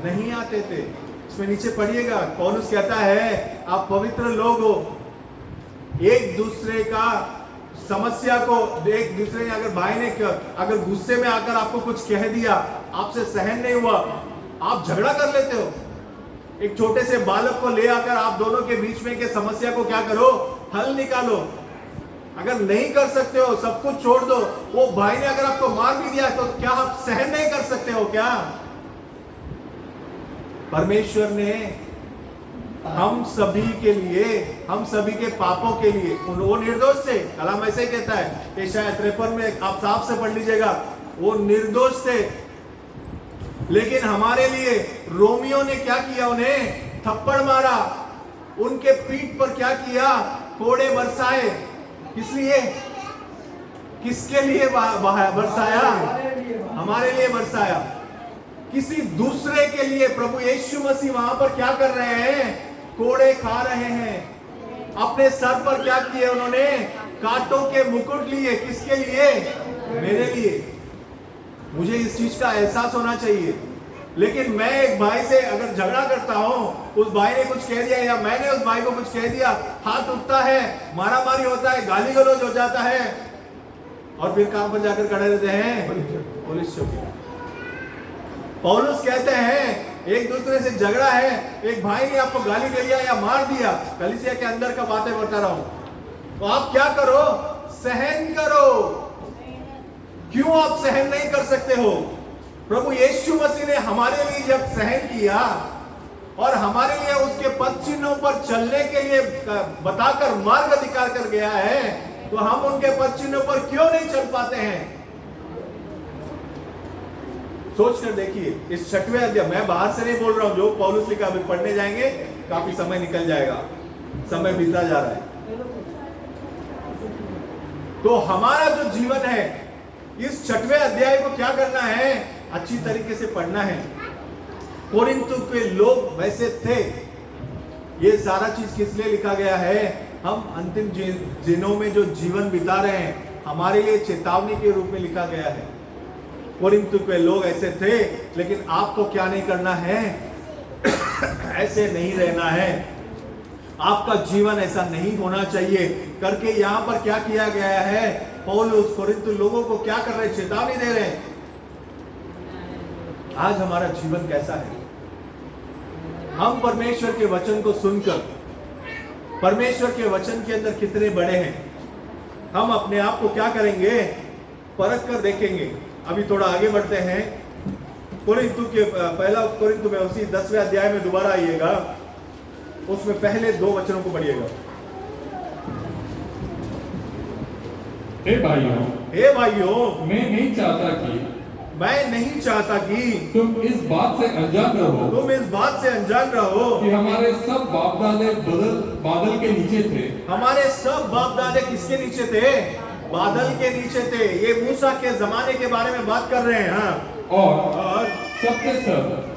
Speaker 1: नहीं आते थे। इसमें नीचे पढ़िएगा, पौलुस कहता है आप पवित्र लोग हो, एक दूसरे का समस्या को, एक दूसरे ने अगर भाई ने अगर गुस्से में आकर आपको कुछ कह दिया, आपसे सहन नहीं हुआ, आप झगड़ा कर लेते हो। एक छोटे से बालक को ले आकर आप दोनों के बीच में के समस्या को क्या करो? हल निकालो। अगर नहीं कर सकते हो, सब कुछ छोड़ दो। वो भाई ने अगर आपको मार भी दिया तो क्या आप सहन नहीं कर सकते हो क्या? परमेश्वर ने हम सभी के लिए, हम सभी के पापों के लिए, वो निर्दोष थे। कलाम ऐसे ही कहता है, यशायाह 53 में आप साफ से पढ़ लीजिएगा, वो निर्दोष थे। लेकिन हमारे लिए रोमियो ने क्या किया? उन्हें थप्पड़ मारा, उनके पीठ पर क्या किया? कोड़े बरसाए। किस लिए? किसके लिए बरसाया? हमारे लिए बरसाया। किसी दूसरे के लिए प्रभु यीशु मसीह वहां पर क्या कर रहे हैं? कोड़े खा रहे हैं। अपने सर पर क्या किए उन्होंने? कांटों के मुकुट लिए। किसके लिए? मेरे लिए। मुझे इस चीज का एहसास होना चाहिए। लेकिन मैं एक भाई से अगर झगड़ा करता हूं, उस भाई ने कुछ कह दिया या मैंने उस भाई को कुछ कह दिया, हाथ उठता है, मारामारी होता है, गाली गलौज हो जाता है, और फिर कहां पर जाकर खड़े रहते हैं? पुलिस चौकी। पौलुस कहते हैं एक दूसरे से झगड़ा है, एक भाई ने आपको गाली दे दिया या मार दिया, कलीसिया के अंदर का बातें बता रहा हूं, तो आप क्या करो? सहन करो। क्यों आप सहन नहीं कर सकते हो? प्रभु यीशु मसीह ने हमारे लिए जब सहन किया और हमारे लिए उसके पद चिन्हों पर चलने के लिए बताकर मार्ग दिखा कर गया है, तो हम उनके पद चिन्हों पर क्यों नहीं चल पाते हैं? सोच कर देखिए इस 6वें अध्याय, मैं बाहर से नहीं बोल रहा हूं, जो पौलुस लिखा, अभी पढ़ने जाएंगे, काफी समय निकल जाएगा, समय बीता जा रहा है। तो हमारा जो जीवन है, इस 6वें अध्याय को क्या करना है, अच्छी तरीके से पढ़ना है। कोरिन्थ के लोग वैसे थे। ये सारा चीज किस लिए लिखा गया है, हम अंतिम दिनों में जो जीवन बिता रहे हैं, हमारे लिए चेतावनी के रूप में लिखा गया है। कोरिन्थ के लोग ऐसे थे, लेकिन आपको क्या नहीं करना है, ऐसे नहीं रहना है, आपका जीवन ऐसा नहीं होना चाहिए करके यहां पर क्या किया गया है, पौलुस कोरिन्थ लोगों को क्या कर रहे हैं, चेतावनी दे रहे हैं। आज हमारा जीवन कैसा है, हम परमेश्वर के वचन को सुनकर परमेश्वर के वचन के अंदर कितने बड़े हैं, हम अपने आप को क्या करेंगे, परख कर देखेंगे। अभी थोड़ा आगे बढ़ते हैं, कोरिन्थ के पहला कोरिन्थ में उसी 10वें अध्याय में दोबारा आइएगा, उसमें पहले 2 वचनों को पढ़िएगा।
Speaker 2: हे भाइयों, मैं नहीं चाहता कि तुम इस बात से अनजान रहो कि हमारे सब बाप दादे बादल के नीचे थे।
Speaker 1: हमारे सब बाप दादे किसके नीचे थे, बादल के नीचे थे। ये मूसा के जमाने के बारे में बात कर रहे हैं। हाँ,
Speaker 2: और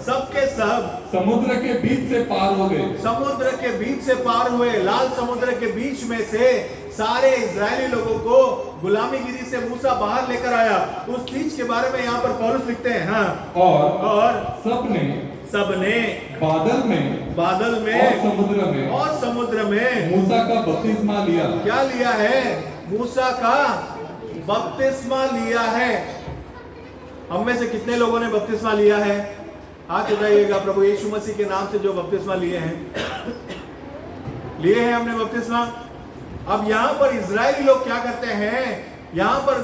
Speaker 2: सबके सब समुद्र के बीच से पार हो गए।
Speaker 1: समुद्र के बीच से पार हुए, लाल समुद्र के बीच में से सारे इजरायली लोगों को गुलामीगिरी से मूसा बाहर लेकर आया। उस चीज के बारे में यहाँ पर पौलुस लिखते हैं। हाँ, और सबने बादल में और समुद्र में
Speaker 2: मूसा का बपतिस्मा लिया।
Speaker 1: क्या लिया है, मूसा का बपतिस्मा लिया है। हम में से कितने लोगों ने बपतिस्मा लिया है, हाथ उठाइएगा। प्रभु यीशु मसीह के नाम से जो बपतिस्मा लिए हैं हमने बपतिस्मा। अब यहाँ पर इजरायली लोग क्या करते हैं, यहाँ पर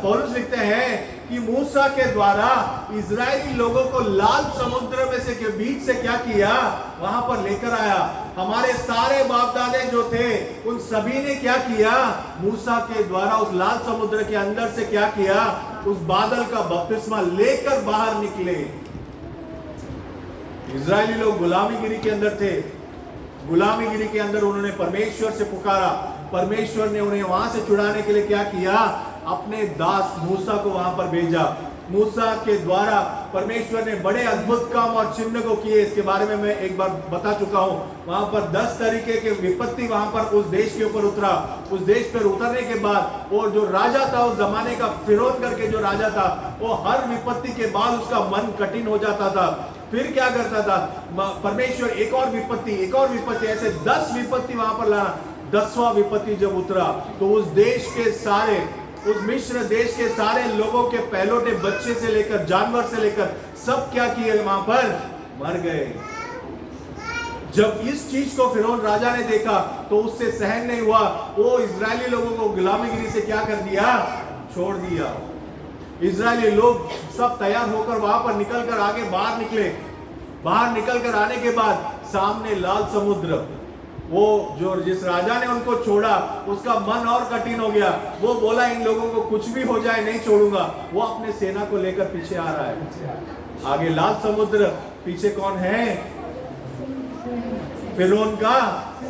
Speaker 1: पौलुस लिखते हैं कि मूसा के द्वारा इजरायली लोगों को लाल समुद्र में से के बीच से क्या किया, वहां पर लेकर आया। हमारे सारे बाप दादे जो थे उन सभी ने क्या किया, मूसा के द्वारा उस लाल समुद्र के अंदर से क्या किया, उस बादल का बपतिस्मा लेकर बाहर निकले। इजरायली लोग गुलामीगिरी के अंदर थे। गुलामीगिरी के अंदर उन्होंने परमेश्वर से पुकारा, परमेश्वर ने उन्हें वहां से छुड़ाने के लिए क्या किया, अपने दास मूसा को वहां पर भेजा। मूसा के द्वारा परमेश्वर ने बड़े अद्भुत काम और चिन्ह को किए। इसके बारे में मैं एक बार बता चुका हूं। वहां पर 10 तरीके के विपत्ति वहां पर उस देश के ऊपर उतरा। उस देश पर उतरने के बाद वो जो राजा था उस जमाने का, फिरौन करके जो राजा था, वो हर विपत्ति के बाद उसका मन कठिन हो जाता था। फिर क्या करता था, परमेश्वर एक और विपत्ति, ऐसे 10 विपत्ति वहां पर लाना। 10वां विपत्ति जब उतरा तो उस देश के सारे, उस मिस्र देश के सारे लोगों के पहलौठे, बच्चे से लेकर जानवर से लेकर सब क्या किए, वहां पर मर गए। जब इस चीज को फिरौन राजा ने देखा तो उससे सहन नहीं हुआ। वो इजरायली लोगों को गुलामीगिरी से क्या कर दिया, छोड़ दिया। इजरायली लोग सब तैयार होकर वहां पर निकलकर आगे बाहर निकले। बाहर निकलकर आने के बाद सामने लाल समुद्र। वो जो जिस राजा ने उनको छोड़ा उसका मन और कठिन हो गया। वो बोला इन लोगों को कुछ भी हो जाए नहीं छोड़ूंगा। वो अपने सेना को लेकर पीछे आ रहा है। आगे लाल समुद्र, पीछे कौन है, फिरौन का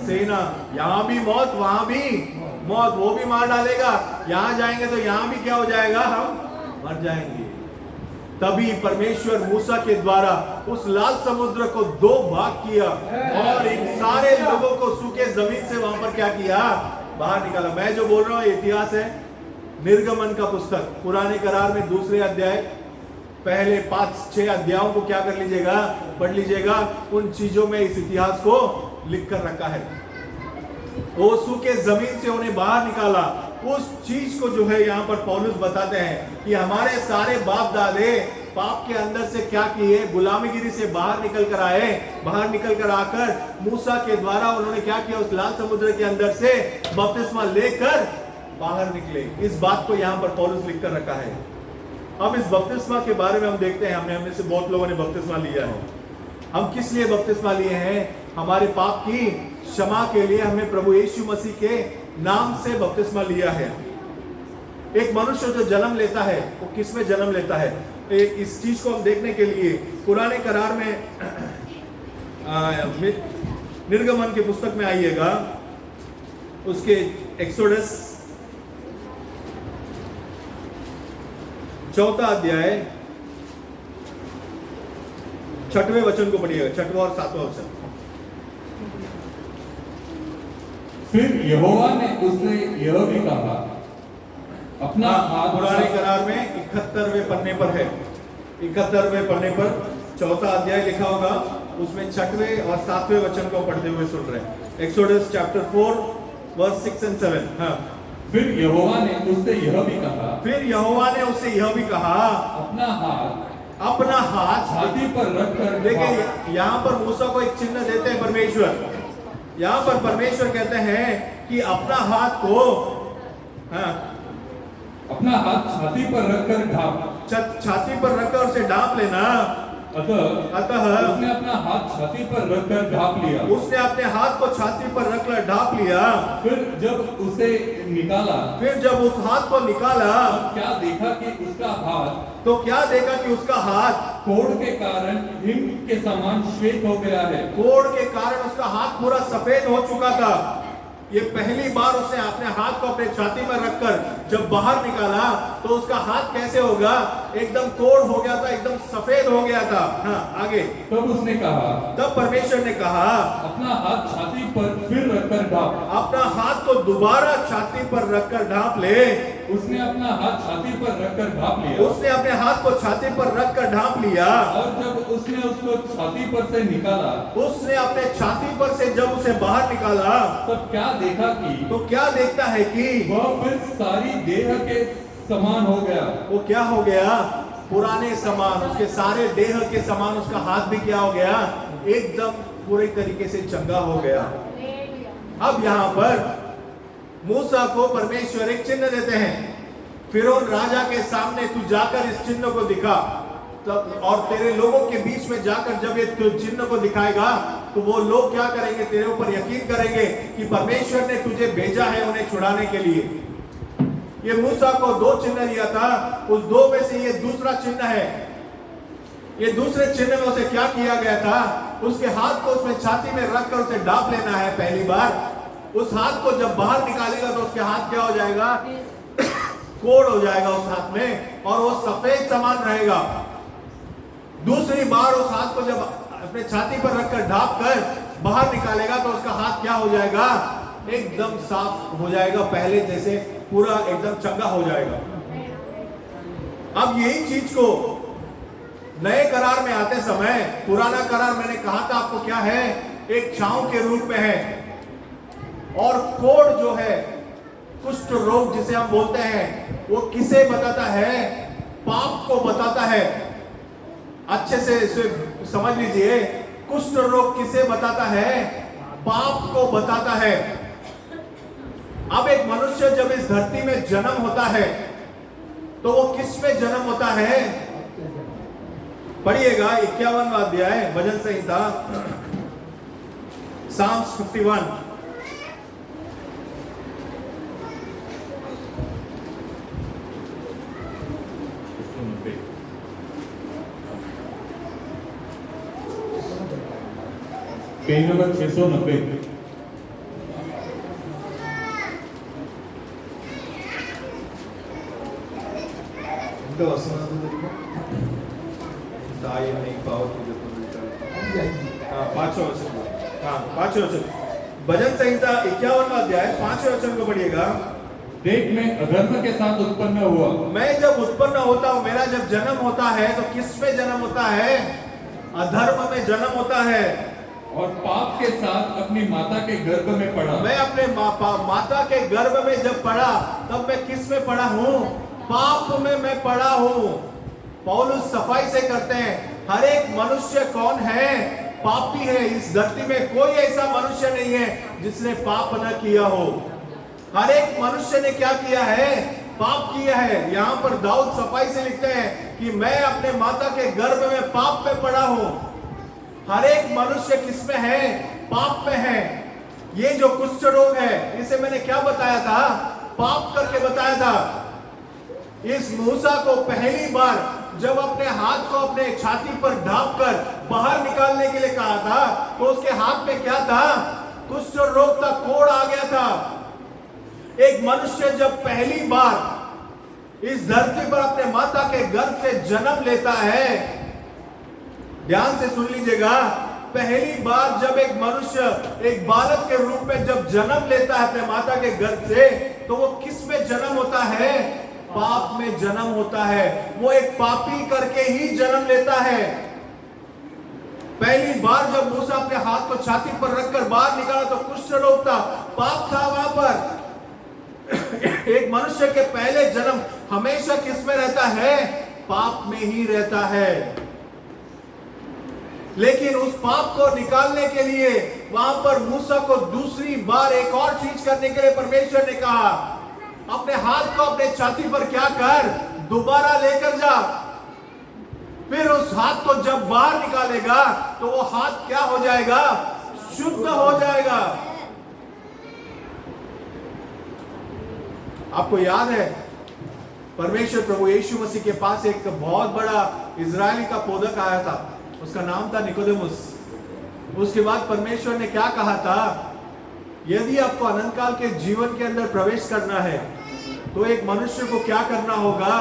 Speaker 1: सेना। यहां भी मौत, वहां भी मौत, वो भी मार डालेगा। यहां जाएंगे तो यहां भी क्या हो जाएगा, हम मर जाएंगे। तभी परमेश्वर मूसा के द्वारा उस लाल समुद्र को 2 भाग किया और इन सारे लोगों को सूखे जमीन से वहां पर क्या किया, बाहर निकाला। मैं जो बोल रहा हूं इतिहास है, निर्गमन का पुस्तक, पुराने करार में 2 अध्याय, पहले 5-6 अध्यायों को क्या कर लीजिएगा, पढ़ लीजिएगा। उन चीजों में इस इतिहास को लिख कर रखा है। वो सूखे जमीन से उन्हें बाहर निकाला। उस चीज को जो है यहाँ पर पौलुस बताते हैं कि हमारे सारे बाप दादे पाप के अंदर से क्या किए, गुलामीगिरी से बाहर निकल कर आए। बाहर निकल कर आकर मूसा के द्वारा उन्होंने क्या किया, उस लाल समुद्र के अंदर से बपतिस्मा लेकर बाहर निकले। इस बात को यहाँ पर पौलुस लिख कर रखा है। अब इस बपतिस्मा के बारे में हम देखते हैं। हमने से बहुत लोगों ने बपतिस्मा लिया है। हम किस लिए बपतिस्मा लिए हैं, हमारे पाप की क्षमा के लिए हमने प्रभु यीशु मसीह के नाम से बपतिस्मा लिया है। एक मनुष्य जो जन्म लेता है वो किस में जन्म लेता है, इस चीज को हम देखने के लिए पुराने करार में निर्गमन की पुस्तक में आइएगा, उसके एक्सोडस 4 अध्याय 6वें वचन को पढ़िएगा, 6वां और 7वां वचन।
Speaker 2: फिर यहोवा ने उससे यह भी कहा, अपना हाथ
Speaker 1: पुराने करार में 71वें पन्ने पर है, 71वें पन्ने पर 4 अध्याय लिखा होगा, उसमें 6वें और 7वें वचन को पढ़ते हुए सुन रहे हैं। Exodus chapter 4 verse 6 and 7। हाँ,
Speaker 2: फिर यहोवा ने उससे यह भी कहा,
Speaker 1: फिर यहोवा ने उससे यह भी कहा, अपना हाथ
Speaker 2: छाती पर रखकर।
Speaker 1: देखिए यहाँ पर मूसा को एक चिन्ह देते हैं परमेश्वर। यहाँ पर परमेश्वर कहते हैं कि अपना हाथ को, हाँ,
Speaker 2: अपना हाथ छाती पर रखकर ढाप।
Speaker 1: छाती पर रखकर उसे ढांप लेना।
Speaker 2: अतः उसने अपना हाथ छाती पर रखकर ढाप लिया।
Speaker 1: उसने अपने हाथ को छाती पर रखकर ढांप लिया।
Speaker 2: फिर जब उसे निकाला,
Speaker 1: फिर जब उस हाथ को निकाला,
Speaker 2: क्या देखा कि उसका हाथ,
Speaker 1: तो क्या देखा कि उसका हाथ
Speaker 2: कोढ़ के कारण हिम के समान श्वेत हो गया है।
Speaker 1: कोढ़ के कारण उसका हाथ पूरा सफेद हो चुका था। ये पहली बार उसने अपने हाथ को अपने छाती में रखकर जब बाहर निकाला तो उसका हाथ कैसे होगा, एकदम कोढ़ हो गया था, एकदम सफेद हो गया था। हाँ, आगे।
Speaker 2: तब उसने कहा,
Speaker 1: तब परमेश्वर ने कहा,
Speaker 2: अपना हाथ छाती पर फिर रखकर ढाप।
Speaker 1: अपना हाथ को दोबारा छाती पर रखकर ढांप ले।
Speaker 2: उसने अपना हाथ छाती पर रखकर ढाप लिया।
Speaker 1: उसने अपने हाथ को छाती पर रखकर ढांप लिया।
Speaker 2: और जब उसने उसको छाती पर से निकाला,
Speaker 1: उसने अपने छाती पर से जब उसे बाहर निकाला,
Speaker 2: तब क्या देखा कि,
Speaker 1: तो क्या देखता है कि
Speaker 2: वह फिर सारी देह के समान हो गया।
Speaker 1: वो क्या हो गया, पुराने समान, उसके सारे देह के समान उसका हाथ भी क्या हो गया, एकदम पूरे तरीके से चंगा हो गया। अब यहाँ पर मूसा को परमेश्वर एक चिन्ह देते हैं। फिरौन राजा के सामने तू जाकर इस चिन्ह को दिखा, तब और तेरे लोगों के बीच में जाकर जब ये चिन्ह को दिखाएगा तो वो लोग क्या करेंगे, तेरे ऊपर यकीन करेंगे कि परमेश्वर ने तुझे भेजा है उन्हें छुड़ाने के लिए। ये मूसा को 2 चिन्ह दिया था, उस 2 में से ये दूसरा चिन्ह है। ये दूसरे चिन्ह में उसे क्या किया गया था, उसके हाथ को उसमें छाती में रखकर उसे ढांप लेना है पहली बार। उस हाथ को जब बाहर निकालेगा तो उसके हाथ क्या हो जाएगा, कोढ़ हो जाएगा उस हाथ में, और वो सफेद समान रहेगा। दूसरी बार उस हाथ को जब अपने छाती पर रखकर ढांप कर बाहर निकालेगा तो उसका हाथ क्या हो जाएगा, एकदम साफ हो जाएगा, पहले जैसे पूरा एकदम चंगा हो जाएगा। अब यही चीज को नए करार में आते समय, पुराना करार मैंने कहा था आपको क्या है, एक छांव के रूप में है, और कोढ़ जो है, कुष्ठ रोग जिसे हम बोलते हैं, वो किसे बताता है, पाप को बताता है। अच्छे से इसे समझ लीजिए, कुष्ठ रोग किसे बताता है, पाप को बताता है। अब एक मनुष्य जब इस धरती में जन्म होता है तो वो किस में जन्म होता है, पढ़िएगा 51वां अध्याय भजन संहिता, Psalms 51।
Speaker 2: Page number 690।
Speaker 1: इनका वसना तो देखो, ताई नहीं पाओ तुझे तो। हाँ, 5वां वचन। हाँ, 5वां वचन, भजन संहिता 51वां अध्याय 5वें वचन को पढ़िएगा।
Speaker 2: देख, मैं अधर्म के साथ उत्पन्न हुआ।
Speaker 1: मैं जब उत्पन्न होता हूं, मेरा जब जन्म होता है तो किस में जन्म होता है, अधर्म में जन्म होता है,
Speaker 2: और पाप के साथ अपनी माता के गर्भ में पड़ा।
Speaker 1: मैं अपने माता के गर्भ में जब पड़ा तब मैं किस में पड़ा हूं, पाप में मैं पड़ा हूं। पौलुस सफाई से करते हैं, हर एक मनुष्य कौन है, पापी है। इस धरती में कोई ऐसा मनुष्य नहीं है जिसने पाप न किया हो। हर एक मनुष्य ने क्या किया है, पाप किया है। यहाँ पर दाऊद सफाई से लिखते हैं कि मैं अपने माता के गर्भ में पाप में पड़ा हूं। हर एक मनुष्य किसमें है, पाप में है। ये जो कुष्ठ रोग है, इसे मैंने क्या बताया था, पाप करके बताया था। इस मूसा को पहली बार जब अपने हाथ को अपने छाती पर ढांप कर बाहर निकालने के लिए कहा था, तो उसके हाथ में क्या था? कुष्ठ रोग था, कोढ़ आ गया था। एक मनुष्य जब पहली बार इस धरती पर अपने माता के गर्भ से जन्म लेता है, ध्यान से सुन लीजिएगा, पहली बार जब एक मनुष्य एक बालक के रूप में जब जन्म लेता है अपने माता के गर्भ से, तो वो किस में जन्म होता है? पाप में जन्म होता है। वो एक पापी करके ही जन्म लेता है। पहली बार जब मूसा अपने हाथ को छाती पर रखकर बाहर निकाला तो कुष्ठ रोग था, पाप था वहां पर। एक मनुष्य के पहले जन्म हमेशा किस में रहता है? पाप में ही रहता है। लेकिन उस पाप को निकालने के लिए वहां पर मूसा को दूसरी बार एक और चीज करने के लिए परमेश्वर ने कहा, अपने हाथ को अपने छाती पर क्या कर? दोबारा लेकर जा। फिर उस हाथ को जब बाहर निकालेगा तो वो हाथ क्या हो जाएगा? शुद्ध हो जाएगा। आपको याद है, परमेश्वर प्रभु यीशु मसीह के पास एक बहुत बड़ा इजरायली का पोदक आया था, उसका नाम था निकोदेमुस। उसके बाद परमेश्वर ने क्या कहा था? यदि आपको अनंत काल के जीवन के अंदर प्रवेश करना है तो एक मनुष्य को क्या करना होगा?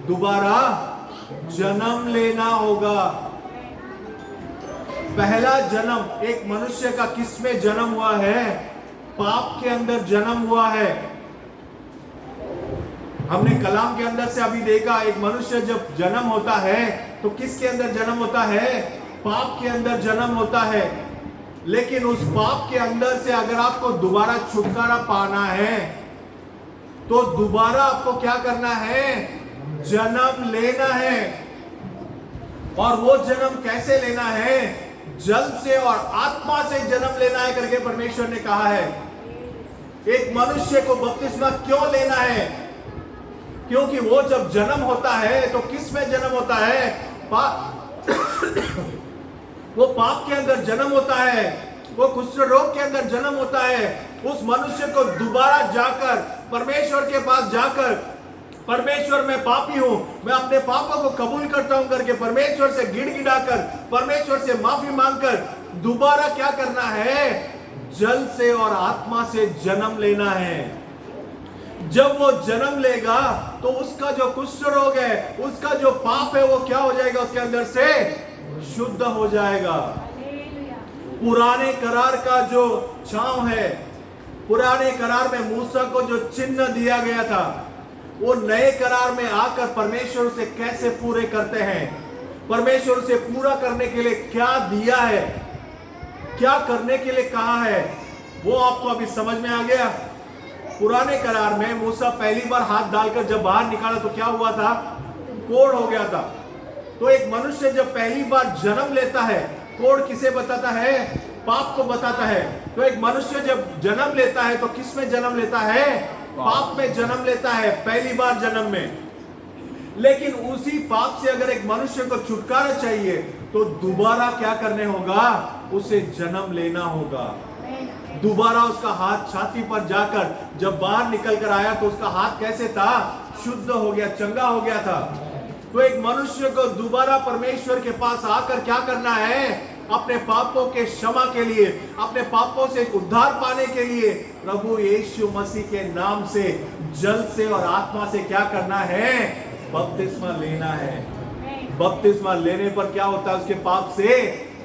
Speaker 1: दोबारा जन्म लेना होगा। पहला जन्म एक मनुष्य का किस में जन्म हुआ है? पाप के अंदर जन्म हुआ है। हमने कलाम के अंदर से अभी देखा, एक मनुष्य जब जन्म होता है तो किसके अंदर जन्म होता है? पाप के अंदर जन्म होता है। लेकिन उस पाप के अंदर से अगर आपको दोबारा छुटकारा पाना है तो दोबारा आपको क्या करना है? जन्म लेना है। और वो जन्म कैसे लेना है? जल से और आत्मा से जन्म लेना है करके परमेश्वर ने कहा है। एक मनुष्य को बपतिस्मा क्यों लेना है? क्योंकि वो जब जन्म होता है तो किस में जन्म होता है? वो पाप के अंदर जन्म होता है, वो कुष्ठ रोग के अंदर जन्म होता है। उस मनुष्य को दोबारा जाकर परमेश्वर के पास जाकर, परमेश्वर मैं पापी हूं, मैं अपने पापों को कबूल करता हूं करके परमेश्वर से गिड़गिड़ाकर, परमेश्वर से माफी मांगकर दोबारा क्या करना है? जल से और आत्मा से जन्म लेना है। जब वो जन्म लेगा तो उसका जो कुष्ठ रोग है, उसका जो पाप है, वो क्या हो जाएगा? उसके अंदर से शुद्ध हो जाएगा। पुराने करार का जो छांव है, पुराने करार में मूसा को जो चिन्ह दिया गया था, वो नए करार में आकर परमेश्वर से कैसे पूरे करते हैं? परमेश्वर से पूरा करने के लिए क्या दिया है, क्या करने के लिए कहा है, वो आपको अभी समझ में आ गया। पुराने करार में मूसा पहली बार हाथ डालकर जब बाहर निकाला तो क्या हुआ था? कोढ़ हो गया था। तो एक मनुष्य जब पहली बार जन्म लेता है, कोढ़ किसे बताता है? पाप को बताता है। तो एक मनुष्य जब जन्म लेता है तो किस में जन्म लेता है? पाप में जन्म लेता है, पहली बार जन्म में। लेकिन उसी पाप से अगर एक मनुष्य को छुटकारा चाहिए तो दोबारा क्या करने होगा? उसे जन्म लेना होगा। दोबारा उसका हाथ छाती पर जाकर जब बाहर निकल कर आया तो उसका हाथ कैसे था? शुद्ध हो गया, चंगा हो गया था। तो एक मनुष्य को दोबारा परमेश्वर के पास आकर क्या करना है? अपने पापों के क्षमा के लिए, अपने पापों से उद्धार पाने के लिए प्रभु यीशु मसीह के नाम से, जल से और आत्मा से क्या करना है? बपतिस्मा लेना है। बपतिस्मा लेने पर क्या होता है? उसके पाप से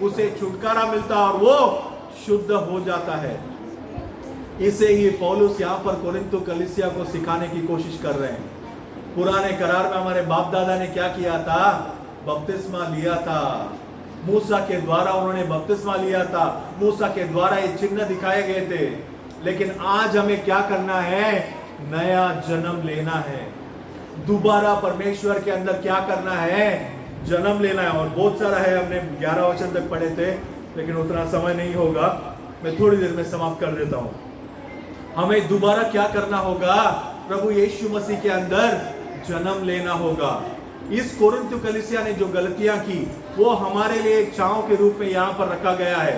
Speaker 1: उसे छुटकारा मिलता है और वो शुद्ध हो जाता है। इसे ही पौलुस यहाँ पर कोरिन्थु कलीसिया को सिखाने की कोशिश कर रहे हैं। पुराने करार में हमारे बाप दादा ने क्या किया था? बपतिस्मा लिया था। मूसा के द्वारा उन्होंने बपतिस्मा लिया था, मूसा के द्वारा ये चिन्ह दिखाए गए थे। लेकिन आज हमें क्या करना है? नया जन्म लेना है। दोबारा परमेश्वर के अंदर क्या करना है? जन्म लेना है। और बहुत सारा है, हमने 11 वचन तक पढ़े थे, लेकिन उतना समय नहीं होगा, मैं थोड़ी देर में समाप्त कर देता हूं। हमें दोबारा क्या करना होगा? प्रभु यीशु मसीह के अंदर जन्म लेना होगा। इस कोरिन्थु कलीसिया ने जो गलतियां की वो हमारे लिए एक छांव के रूप में यहां पर रखा गया है।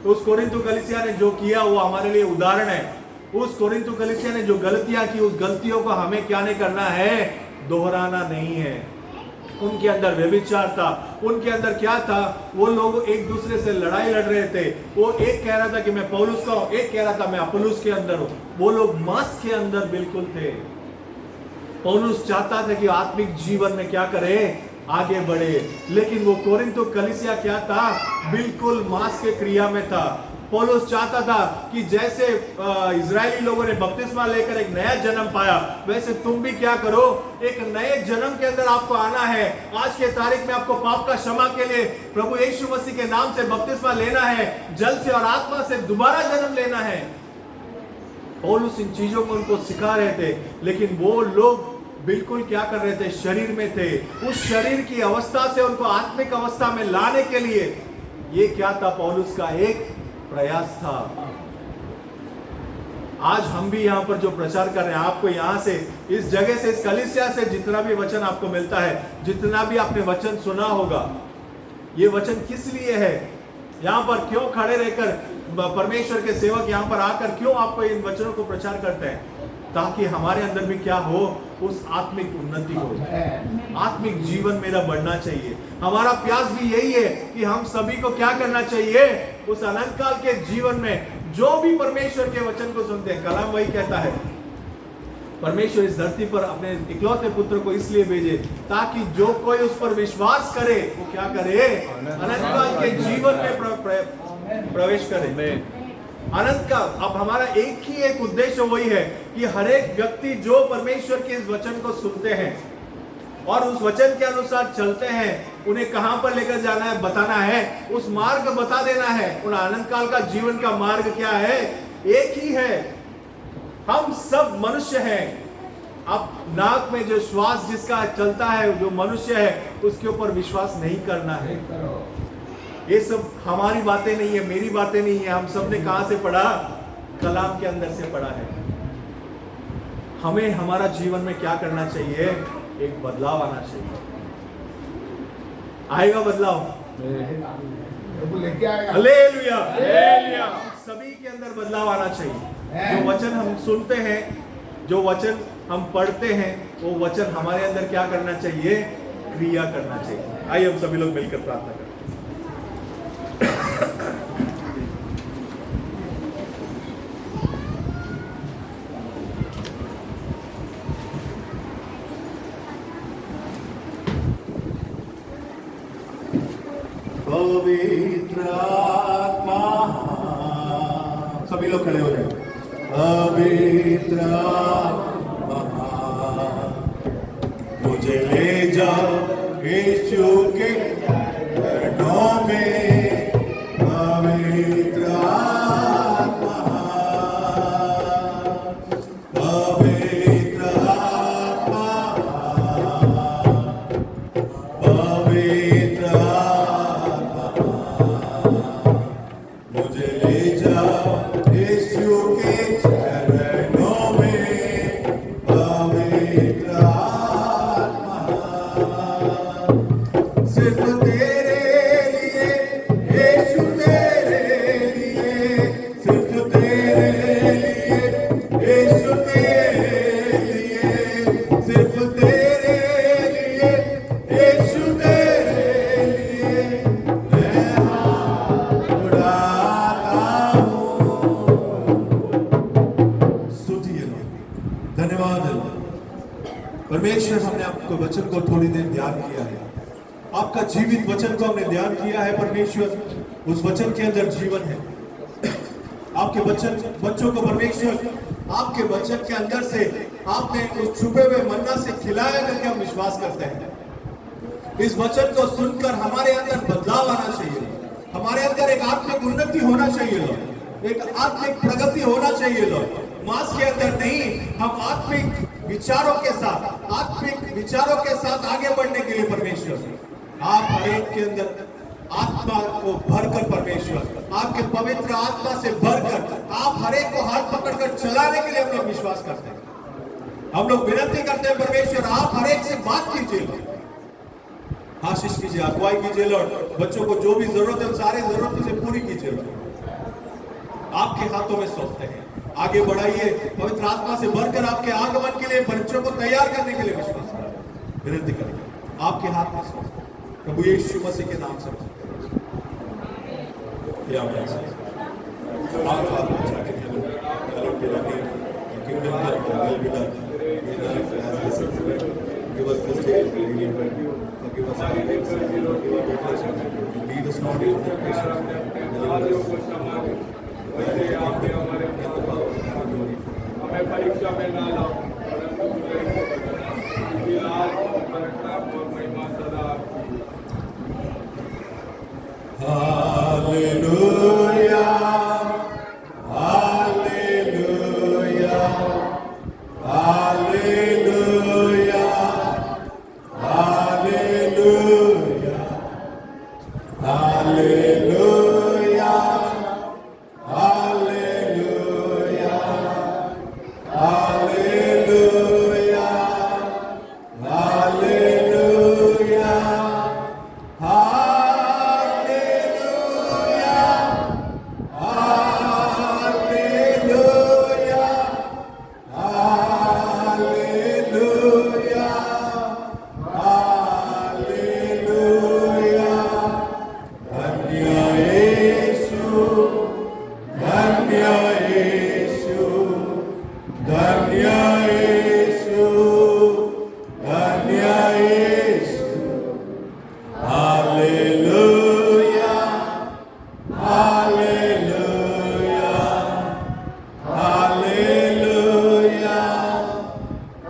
Speaker 1: तो उस कोरिन्थु कलीसिया ने जो किया वो हमारे लिए उदाहरण है। उस कोरिन्थु कलीसिया ने जो गलतियां की, उस गलतियों को हमें क्या नहीं करना है? दोहराना नहीं है। उनके अंदर व्यभिचार था, उनके अंदर क्या था, वो लोग एक दूसरे से लड़ाई लड़ रहे थे। वो एक कह रहा था कि मैं पौलुस का हूं, एक कह रहा था मैं अपुल्लोस के अंदर हूं। वो लोग मांस के अंदर बिल्कुल थे। पौलुस चाहता था कि आत्मिक जीवन में क्या करे, आगे बढ़े, लेकिन वो कोरिन्थो कलीसिया क्या था, बिल्कुल मांस के क्रिया में था। पौलुस चाहता था कि जैसे इजरायली लोगों ने बपतिस्मा लेकर एक नया जन्म पाया, वैसे तुम भी क्या करो, एक नए जन्म के अंदर आपको आना है। आज के तारीख में आपको पाप का क्षमा के लिए प्रभु यीशु मसीह के नाम से बपतिस्मा लेना है, जल से और आत्मा से दोबारा जन्म लेना है। पौलुस इन चीजों को उनको सिखा रहे थे, लेकिन वो लोग बिल्कुल क्या कर रहे थे, शरीर में थे। उस शरीर की अवस्था से उनको आत्मिक अवस्था में लाने के लिए ये क्या था, पौलुस का एक प्रयास था। आज हम भी यहां पर जो प्रचार कर रहे हैं, आपको यहां से, इस जगह से, इस कलीसिया से जितना भी वचन आपको मिलता है, जितना भी आपने वचन सुना होगा, ये वचन किस लिए है, यहां पर क्यों खड़े रहकर परमेश्वर के सेवक यहां पर आकर क्यों आपको इन वचनों को प्रचार करते हैं, ताकि हमारे अंदर भी क्या हो, उस आत्मिक उन्नति हो। आत्मिक जीवन मेरा बढ़ना चाहिए। हमारा प्यास भी यही है कि हम सभी को क्या करना चाहिए, उस अनंत काल के जीवन में जो भी परमेश्वर के वचन को सुनते हैं, कलाम वही कहता है, परमेश्वर इस धरती पर अपने इकलौते पुत्र को इसलिए भेजे ताकि जो कोई उस पर विश्वास करे वो क्या करे, अनंत काल के जीवन में प्रवेश करे। अनंत काल, अब हमारा एक उद्देश्य वही है कि हर एक व्यक्ति जो परमेश्वर के इस वचन को सुनते हैं और उस वचन के अनुसार चलते हैं, उन्हें कहां पर लेकर जाना है, बताना है, उस मार्ग बता देना है। उन अनंत काल का जीवन का मार्ग क्या है, एक ही है। हम सब मनुष्य हैं। अब नाक में जो श्वास जिसका चलता है, जो मनुष्य है, उसके ऊपर विश्वास नहीं करना है। ये सब हमारी बातें नहीं है, मेरी बातें नहीं है। हम सब ने कहां से पढ़ा, कलाम के अंदर से पढ़ा है। हमें हमारा जीवन में क्या करना चाहिए, एक बदलाव आना चाहिए। आएगा बदलाव, हालेलुया, हालेलुया। सभी के अंदर बदलाव आना चाहिए। जो वचन हम सुनते हैं, जो वचन हम पढ़ते हैं, वो वचन हमारे अंदर क्या करना चाहिए, क्रिया करना चाहिए। आइए हम सभी लोग मिलकर प्रार्थना करें। पवित्र आत्मा, सभी लोग खड़े हो जाए। पवित्र आत्मा मुझे ले जाओ यीशु के चरणों में। पवित्र आत्मा, पवित्र आत्मा, पवित्र मुझे ले जाओ यीशु के चरणों में। पवित्र आत्मा, सिर्फ तेरे लिए यीशु, तेरे लिए, सिर्फ तेरे लिए यीशु, तेरे लिए, सिर्फ तेरे लिए यीशु, तेरे लिए मैं हाथ उठाता हूँ। स्तुति है, धन्यवाद है परमेश्वर। हमने आपको वचन को थोड़ी देर ध्यान किया है, आपका जीवित वचन को हमने ध्यान किया है परमेश्वर। उस वचन के अंदर जीवन है। आपके बच्चों को परमेश्वर आपके वचन के अंदर से आपने उस छुपे हुए मन्ना से खिलाया करके हम विश्वास करते हैं। इस वचन को सुनकर हमारे अंदर बदलाव आना चाहिए, हमारे अंदर एक आत्मिक उन्नति होना चाहिए, एक आत्मिक प्रगति होना चाहिए। मांस के अंदर नहीं, हम आत्मिक विचारों के साथ आगे बढ़ने के लिए परमेश्वर आप हर एक के अंदर आत्मा को भरकर, परमेश्वर आपके पवित्र आत्मा से भरकर आप हर एक को हाथ पकड़कर चलाने के लिए हम लोग विश्वास करते हैं। हम लोग विनती करते हैं परमेश्वर, आप हर एक से बात कीजिए, आशीष कीजिए, अगुवाई कीजिए। और बच्चों को जो भी जरूरत है सारी जरूरतों से पूरी कीजिए। आपके हाथों में सौंपते हैं, आगे बढ़ाइए। पवित्र आत्मा से भरकर आपके आगमन के लिए बच्चों को तैयार करने के लिए विश्वास करें, विनती करें। आपके हाथ में सौंपते हैं। प्रभु यीशु मसीह के नाम से या मैं आपका हाथ में चाहते हैं हेलो तेरा kingdom come, will be done in earth as it is in heaven. Give us this day our daily bread. Forgive us our debts as we forgive our debtors. Lead us not into temptation, deliver us from evil.
Speaker 4: वैसे आपने हमारे हमें परीक्षा में ना लाओ, परंतु क्योंकि आज पराक्रम और महिमा सदा आपकी।
Speaker 1: Hallelujah. Hallelujah. Hallelujah. Hallelujah. Hallelujah. Hallelujah. Hallelujah.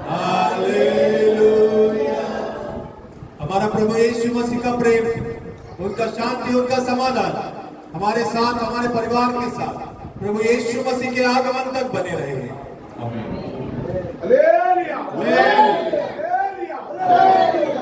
Speaker 1: Hallelujah. हमारा प्रभु यीशु मसीह का प्रेम, उनका शांति, उनका समाधान हमारे साथ, हमारे परिवार के साथ प्रभु यीशु मसीह के आगमन तक बने रहे।
Speaker 3: हालेलुया। हालेलुया।